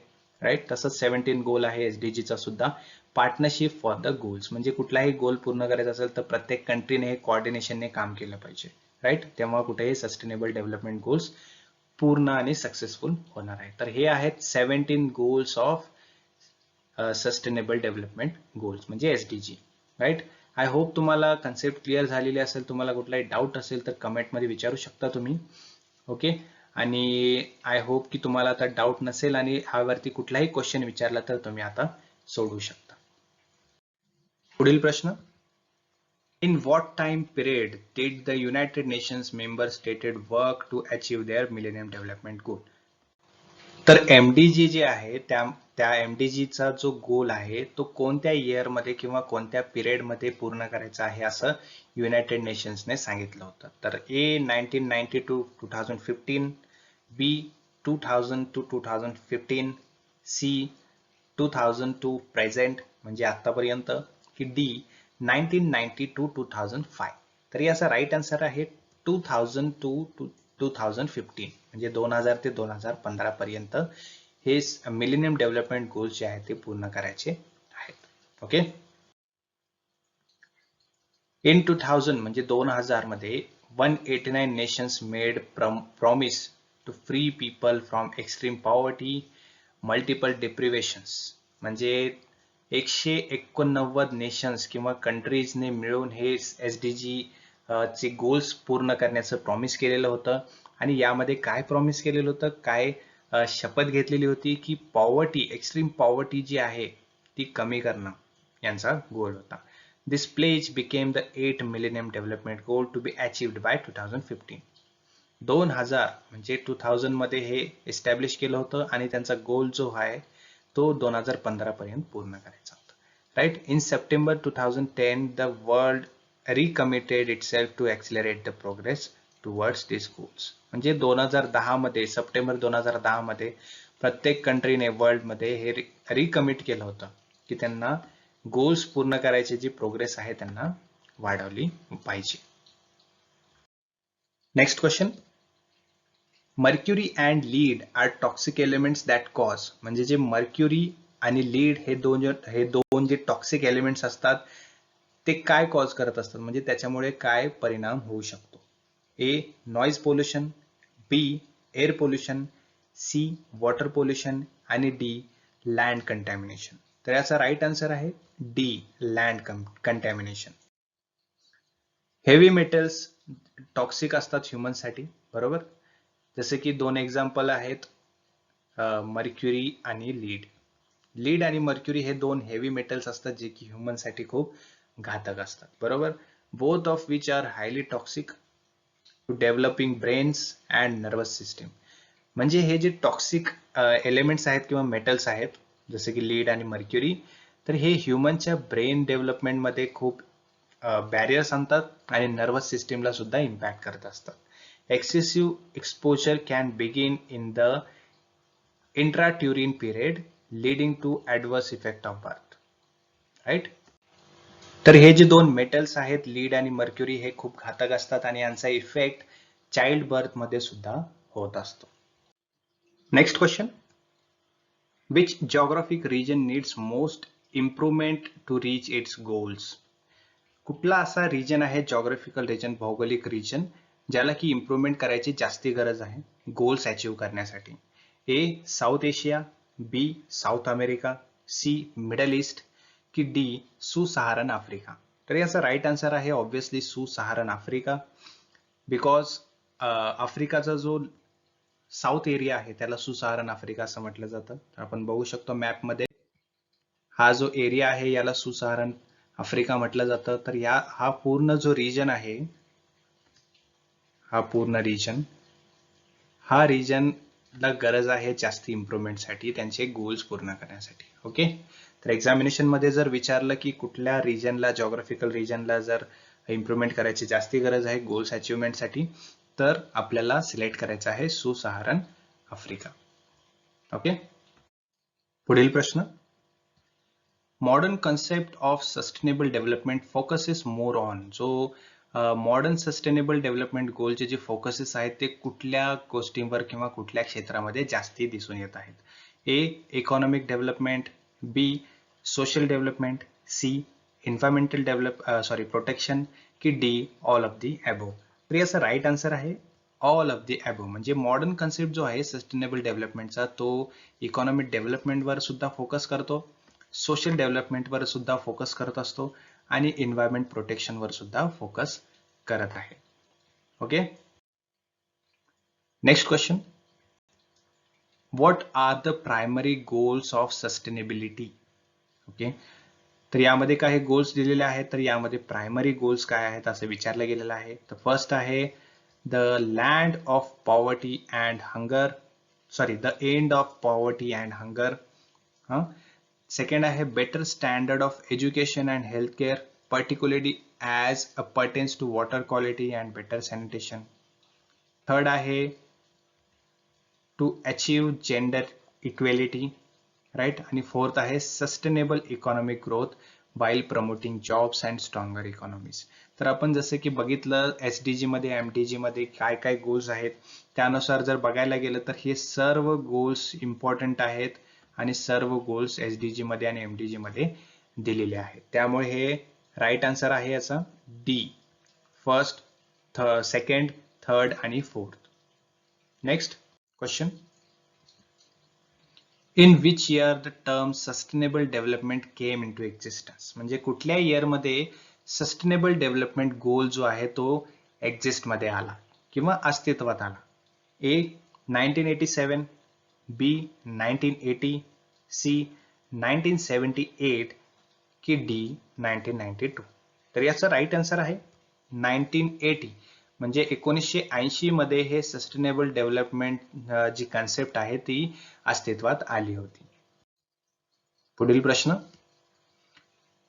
राईट. तसंच 17th गोल आहे SDG चा सुद्धा, पार्टनरशिप फॉर द गोल्स. म्हणजे कुठलाही गोल पूर्ण करायचा असेल तर प्रत्येक कंट्रीने हे कोऑर्डिनेशनने काम केलं पाहिजे, राईट. तेव्हा कुठेही सस्टेनेबल डेव्हलपमेंट गोल्स पूर्ण आणि सक्सेसफुल होणार आहे. तर हे आहेत 17 goals of sustainable development goals म्हणजे SDG, राईट. आय होप तुम्हाला कन्सेप्ट क्लिअर झालेली असेल. तुम्हाला कुठलाही डाऊट असेल तर कमेंटमध्ये विचारू शकता तुम्ही, ओके. आणि आय होप की तुम्हाला आता डाऊट नसेल आणि ह्यावरती कुठलाही क्वेश्चन विचारला तर तुम्ही आता सोडवू शकता. पुढील प्रश्न, in what time period did the United nations member stated work to achieve their millennium development goal. तर MDG जे आहे त्या MDG चा जो गोल आहे तो कोणत्या इयर मध्ये किंवा कोणत्या पिरियड मध्ये पूर्ण करायचा आहे असं युनायटेड नेशन्सने सांगितलं होतं. तर A 1990 to 2015, B 2000 to 2015, C 2000 to present म्हणजे आतापर्यंत, की D 1990 to 2005. तर याचा राईट आन्सर आहे 2000 to 2015 म्हणजे 2000 ते 2015 पर्यंत हे मिलेनियम डेव्हलपमेंट गोल्स जे आहेत ते पूर्ण करायचे आहेत, ओके. इन 2000 म्हणजे 2000 मध्ये 189 nations made promise to free people from extreme poverty, multiple deprivations. म्हणजे 189 नेशन्स किंवा कंट्रीजने मिळून हे SDG चे गोल्स पूर्ण करण्याचं प्रॉमिस केलेलं होतं. आणि यामध्ये काय प्रॉमिस केलेलं होतं, काय शपथ घेतलेली होती की पॉवर्टी, एक्स्ट्रीम पॉवर्टी जी आहे ती कमी करणं यांचा गोल होता. This pledge became the 8 millennium development goal to be achieved by 2015. 2000 म्हणजे 2000 मध्ये हे एस्टॅब्लिश केलं होतं आणि त्यांचा गोल जो आहे तो 2015 पर्यंत पूर्ण करायचा होता. Right. In September 2010 the world recommitted itself to accelerate the progress towards these goals. म्हणजे 2010 मध्ये, सप्टेंबर 2010 मध्ये प्रत्येक कंट्रीने वर्ल्ड मध्ये हे रिकमिट केलं होतं की त्यांना गोल्स पूर्ण करायची जी प्रोग्रेस आहे त्यांना वाढवली पाहिजे. Next question. Mercury and lead are toxic elements that cause. म्हणजे जे मर्क्युरी आणि लीड हे दोन जे टॉक्सिक एलिमेंट्स असतात ते काय कॉज करत असतात, म्हणजे त्याच्यामुळे काय परिणाम होऊ शकतो. A. Noise pollution, B. Air pollution, C. Water pollution आणि डी. Land contamination. तर याचा राईट आन्सर आहे D. Land contamination. Heavy metals toxic असतात ह्युमनसाठी, बरोबर. जसे की दोन एक्झाम्पल आहेत मर्क्युरी आणि लीड. लीड आणि मर्क्युरी हे दोन हेवी मेटल्स असतात जे की ह्युमनसाठी खूप घातक असतात, बरोबर. Both of which are highly toxic to developing brains and nervous system. म्हणजे हे जे टॉक्सिक एलिमेंट्स आहेत किंवा मेटल्स आहेत जसे की लीड आणि मर्क्युरी, तर हे ह्युमनच्या ब्रेन डेव्हलपमेंटमध्ये खूप बॅरियर्स आणतात आणि नर्वस सिस्टीमला सुद्धा इम्पॅक्ट करत असतात. Excessive exposure can begin in the intrauterine period leading to adverse effect of birth. Right. तर हे जे दोन मेटल्स आहेत लीड आणि मर्क्युरी हे खूप घातक असतात आणि यांचा इफेक्ट चाइल्ड बर्थ मध्ये सुद्धा होत असतो. Next question. Which geographic region needs most improvement to reach its goals. कुठला असा रिजन आहे जिओग्राफिकल रिजन, भौगोलिक रिजन, ज्याला की इम्प्रूव्हमेंट करायची जास्ती गरज आहे गोल्स अचीव्ह करण्यासाठी. A. South Asia, B. South America, C. Middle East की डी. Sub-Saharan Africa. तर याचा राईट आन्सर आहे ऑब्व्हियसली सुसहारन आफ्रिका. बिकॉज आफ्रिकाचा जो साऊथ एरिया आहे त्याला सुसहारन आफ्रिका असं म्हटलं जातं. तर आपण बघू शकतो मॅपमध्ये हा जो एरिया आहे याला सुसहारन आफ्रिका म्हटलं जातं. तर हा पूर्ण जो रिजन आहे, हा पूर्ण रिजन, हा रिजनला गरज आहे जास्त इम्प्रूव्हमेंटसाठी, त्यांचे गोल्स पूर्ण करण्यासाठी. ओके. तर एक्झामिनेशन मध्ये जर विचारलं की कुठल्या रिजनला, जिओग्राफिकल रिजनला जर इम्प्रूव्हमेंट करायची जास्ती गरज आहे गोल्स अचिव्हमेंटसाठी, तर आपल्याला सिलेक्ट करायचं आहे सुसहारन आफ्रिका. ओके. पुढील प्रश्न. Modern concept of sustainable development focuses more on. जो मॉडर्न सस्टेनेबल डेव्हलपमेंट गोलचे जे फोकसेस आहेत ते कुठल्या गोष्टींवर किंवा कुठल्या क्षेत्रामध्ये जास्ती दिसून येत आहेत. A. Economic development, B. Social development, C. Environmental protection की D. All of the above. तर याचा राईट आन्सर आहे ऑल ऑफ दी अबोव. म्हणजे मॉडर्न कन्सेप्ट जो आहे सस्टेनेबल डेव्हलपमेंटचा तो इकॉनॉमिक डेव्हलपमेंटवर सुद्धा फोकस करतो, सोशल डेव्हलपमेंटवर सुद्धा फोकस करत असतो आणि एन्व्हायरमेंट प्रोटेक्शनवर सुद्धा फोकस करत आहे. Okay. Next question. What are the primary goals of sustainability. Okay. तर यामध्ये काही गोल्स दिलेले आहेत, तर यामध्ये प्रायमरी गोल्स काय आहेत असं विचारलं गेलेलं आहे. तर फर्स्ट आहे the land of poverty and hunger, the end of poverty and hunger. Second आहे better standard of education and health care, particularly as pertains to water quality and better sanitation. Third आहे to achieve gender equality, right. आणि fourth आहे sustainable economic growth while promoting jobs and stronger economies. तर आपण जसं की बघितलं SDG मध्ये, MDG मध्ये काय काय गोल्स आहेत त्यानुसार जर बघायला गेलं तर हे सर्व गोल्स इम्पॉर्टंट आहेत आणि सर्व गोल्स एसडीजी मध्ये आणि एमडीजी मध्ये दिलेले आहेत. त्यामुळे हे राईट आन्सर आहे याचा डी. फर्स्ट, सेकंड, थर्ड आणि fourth. Next question. In which year the term sustainable development came in to existence. म्हणजे कुठल्या इयर मध्ये सस्टेनेबल डेव्हलपमेंट गोल जो आहे तो एक्झिस्ट मध्ये आला किंवा अस्तित्वात आला? ए 1987, बी 1980, सी 1978 की डी 1992? तर याचा राईट आन्सर आहे 1980. म्हणजे 1980 मध्ये हे सस्टेनेबल डेव्हलपमेंट जी कन्सेप्ट आहे ती अस्तित्वात आली होती. पुढील प्रश्न,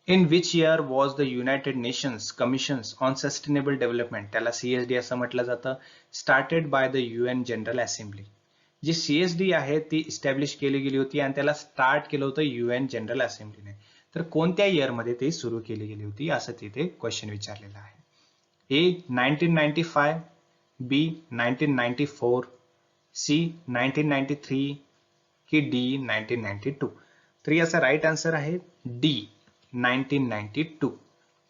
in which year was the United Nations commissions on sustainable development, त्याला CSD असं म्हटलं जातं, started by the UN general assembly. जी CSD आहे ती इस्टॅब्लिश केली गेली होती आणि त्याला स्टार्ट केलं होतं UN जनरल असेंब्लीने. तर कोणत्या इयर मध्ये ते सुरू केली गेली होती असं तिथे क्वेश्चन विचारलेला आहे. ए 1995, बी 1994, सी 1993 की डी 1992? तर याचा राईट आन्सर आहे डी 1992.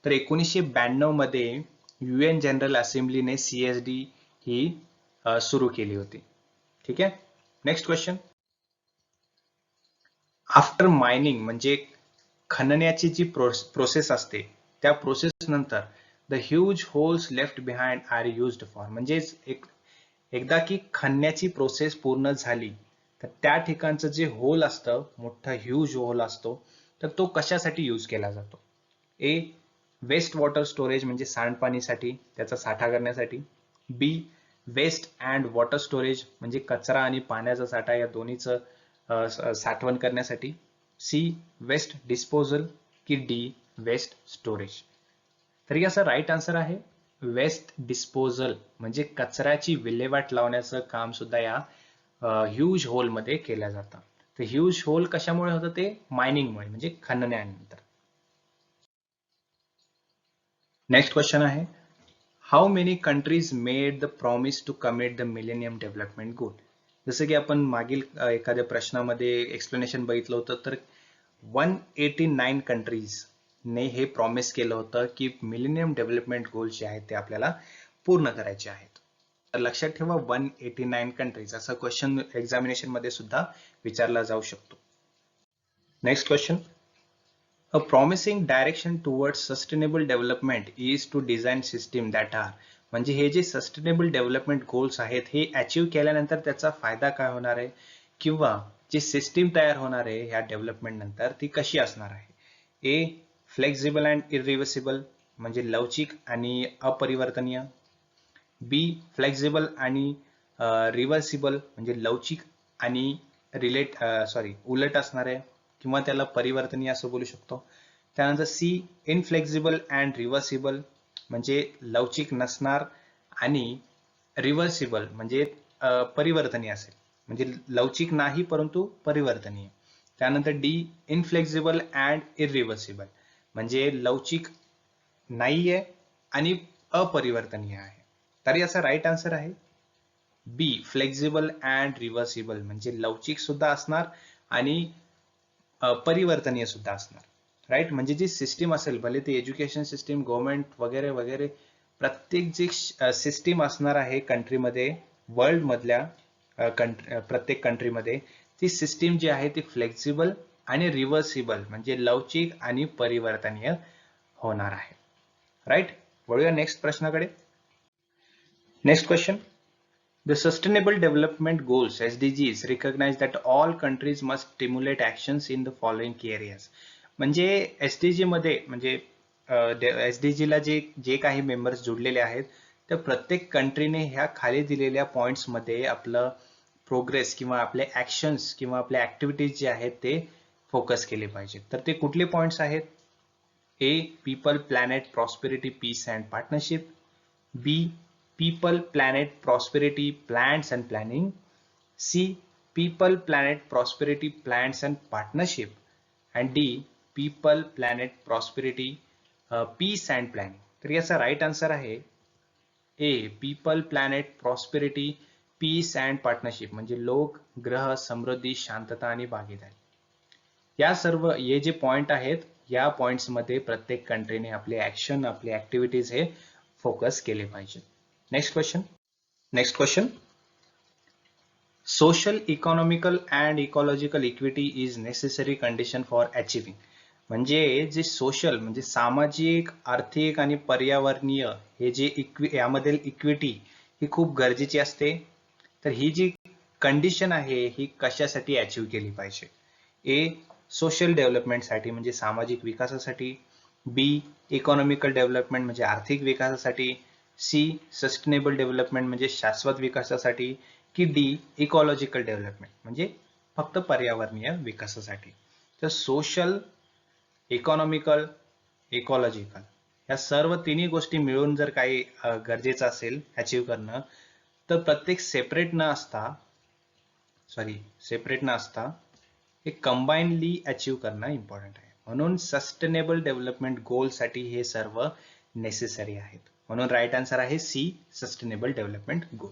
तर 1992 मध्ये UN जनरल असेंब्लीने CSD ही सुरू केली होती. ठीक आहे. नेक्स्ट क्वेश्चन, आफ्टर मायनिंग म्हणजे खणण्याची जी प्रोसेस असते त्या प्रोसेस नंतर the huge holes left behind are used for, म्हणजेच एकदा की खणण्याची प्रोसेस पूर्ण झाली तर त्या ठिकाणचं जे होल असतं, मोठा ह्यूज होल असतो, तर तो कशासाठी यूज केला जातो? ए वेस्ट वॉटर स्टोरेज म्हणजे सांडपाणीसाठी, त्याचा साठा करण्यासाठी. बी वेस्ट अँड वॉटर स्टोरेज म्हणजे कचरा आणि पाण्याचा साठा या दोन्हीचं साठवण करण्यासाठी. सी वेस्ट डिस्पोजल की डी वेस्ट स्टोरेज? तर याचा राईट आन्सर आहे वेस्ट डिस्पोजल, म्हणजे कचऱ्याची विल्हेवाट लावण्याचं काम सुद्धा या ह्यूज होल मध्ये केलं जातं. तर ह्यूज होल कशामुळे होतं? ते मायनिंगमुळे म्हणजे खणण्यानंतर. नेक्स्ट क्वेश्चन आहे, how many countries made the promise to commit the millennium development goal? जसं की आपण मागील एखाद्या प्रश्नामध्ये एक्सप्लेनेशन बघितलं होतं, तर 189 कंट्रीज ने हे प्रॉमिस केलं होतं की मिलेनियम डेव्हलपमेंट गोल जे आहेत ते आपल्याला पूर्ण करायचे आहेत. तर लक्षात ठेवा 189 कंट्रीज, असा क्वेश्चन एक्झामिनेशन मध्ये सुद्धा विचारला जाऊ शकतो. Next question, a promising direction towards sustainable development is to design system that are, म्हणजे हे जे सस्टेनेबल डेव्हलपमेंट गोल्स आहेत हे अचीव्ह केल्यानंतर त्याचा फायदा काय होणार आहे किंवा जी सिस्टीम तयार होणार आहे ह्या डेव्हलपमेंट नंतर ती कशी असणार आहे? ए फ्लेक्झिबल अँड इरिव्हर्सिबल म्हणजे लवचिक आणि अपरिवर्तनीय. बी फ्लेक्झिबल आणि रिव्हर्सिबल म्हणजे लवचिक आणि उलट असणार आहे किंवा त्याला परिवर्तनीय असं बोलू शकतो. त्यानंतर सी इनफ्लेक्झिबल अँड रिव्हर्सिबल म्हणजे लवचिक नसणार आणि रिव्हर्सिबल म्हणजे परिवर्तनीय असेल, म्हणजे लवचिक नाही परंतु परिवर्तनीय. त्यानंतर डी इनफ्लेक्झिबल अँड इरिव्हर्सिबल म्हणजे लवचिक नाहीये आणि अपरिवर्तनीय आहे. तर याचा राईट आन्सर आहे बी फ्लेक्झिबल अँड रिव्हर्सिबल म्हणजे लवचिक सुद्धा असणार आणि परिवर्तनीय सुद्धा असणार. राईट, म्हणजे जी सिस्टीम असेल, भले ती एज्युकेशन सिस्टीम, गव्हर्नमेंट वगैरे वगैरे, प्रत्येक जी सिस्टीम असणार आहे कंट्रीमध्ये, वर्ल्ड मधल्या प्रत्येक कंट्रीमध्ये, ती सिस्टीम जी आहे ती फ्लेक्झिबल आणि रिव्हर्सिबल म्हणजे लवचिक आणि परिवर्तनीय होणार आहे. राईट, वळूया नेक्स्ट प्रश्नाकडे. Next question, the Sustainable Development Goals SDGs recognize that all countries must stimulate actions in the following key areas. म्हणजे SDG मध्ये म्हणजे SDG ला जे काही मेंबर्स जुडलेले आहेत त्या प्रत्येक कंट्रीने ह्या खाली दिलेल्या पॉइंट्स मध्ये आपलं प्रोग्रेस किंवा आपले ऍक्शन्स किंवा आपल्या ऍक्टिव्हिटीज जे आहेत ते फोकस केले पाहिजे. तर ते कुठले पॉइंट्स आहेत? A people planet prosperity peace and partnership. B people, planet, prosperity, plants and planning. C people, planet, prosperity, plants and partnership. And D people, planet, prosperity, peace and planning. तर याचा right answer आहे A people, planet, prosperity, peace and partnership म्हणजे लोक, ग्रह, समृद्धी, शांतता आणि भागीदारी. या सर्व हे जे पॉइंट आहेत या पॉइंट्स मध्ये प्रत्येक कंट्रीने आपले ऍक्शन, आपले ऍक्टिव्हिटीज हे फोकस केले पाहिजे. Next question, social, economical and ecological equity is necessary condition for achieving. म्हणजे जे सोशल म्हणजे सामाजिक, आर्थिक आणि पर्यावरणीय हे जे यामधील इक्विटी ही खूप गरजेची असते. तर ही जी कंडिशन आहे ही कशासाठी अचीव केली पाहिजे? ए सोशल डेव्हलपमेंटसाठी म्हणजे सामाजिक विकासासाठी, बी इकॉनॉमिकल डेव्हलपमेंट म्हणजे आर्थिक विकासासाठी, सी सस्टेनेबल डेव्हलपमेंट म्हणजे शाश्वत विकासासाठी, की डी इकॉलॉजिकल डेव्हलपमेंट म्हणजे फक्त पर्यावरणीय विकासासाठी. तर सोशल, इकॉनॉमिकल, इकॉलॉजिकल या सर्व तिन्ही गोष्टी मिळून जर काही गरजेचं असेल अचीव करणं, तर प्रत्येक सेपरेट न असता हे कंबाईनली अचीव करणं इम्पॉर्टंट आहे. म्हणून सस्टेनेबल डेव्हलपमेंट गोल साठी हे सर्व नेसेसरी आहेत. म्हणून राईट आन्सर आहे सी सस्टेनेबल डेव्हलपमेंट गोल.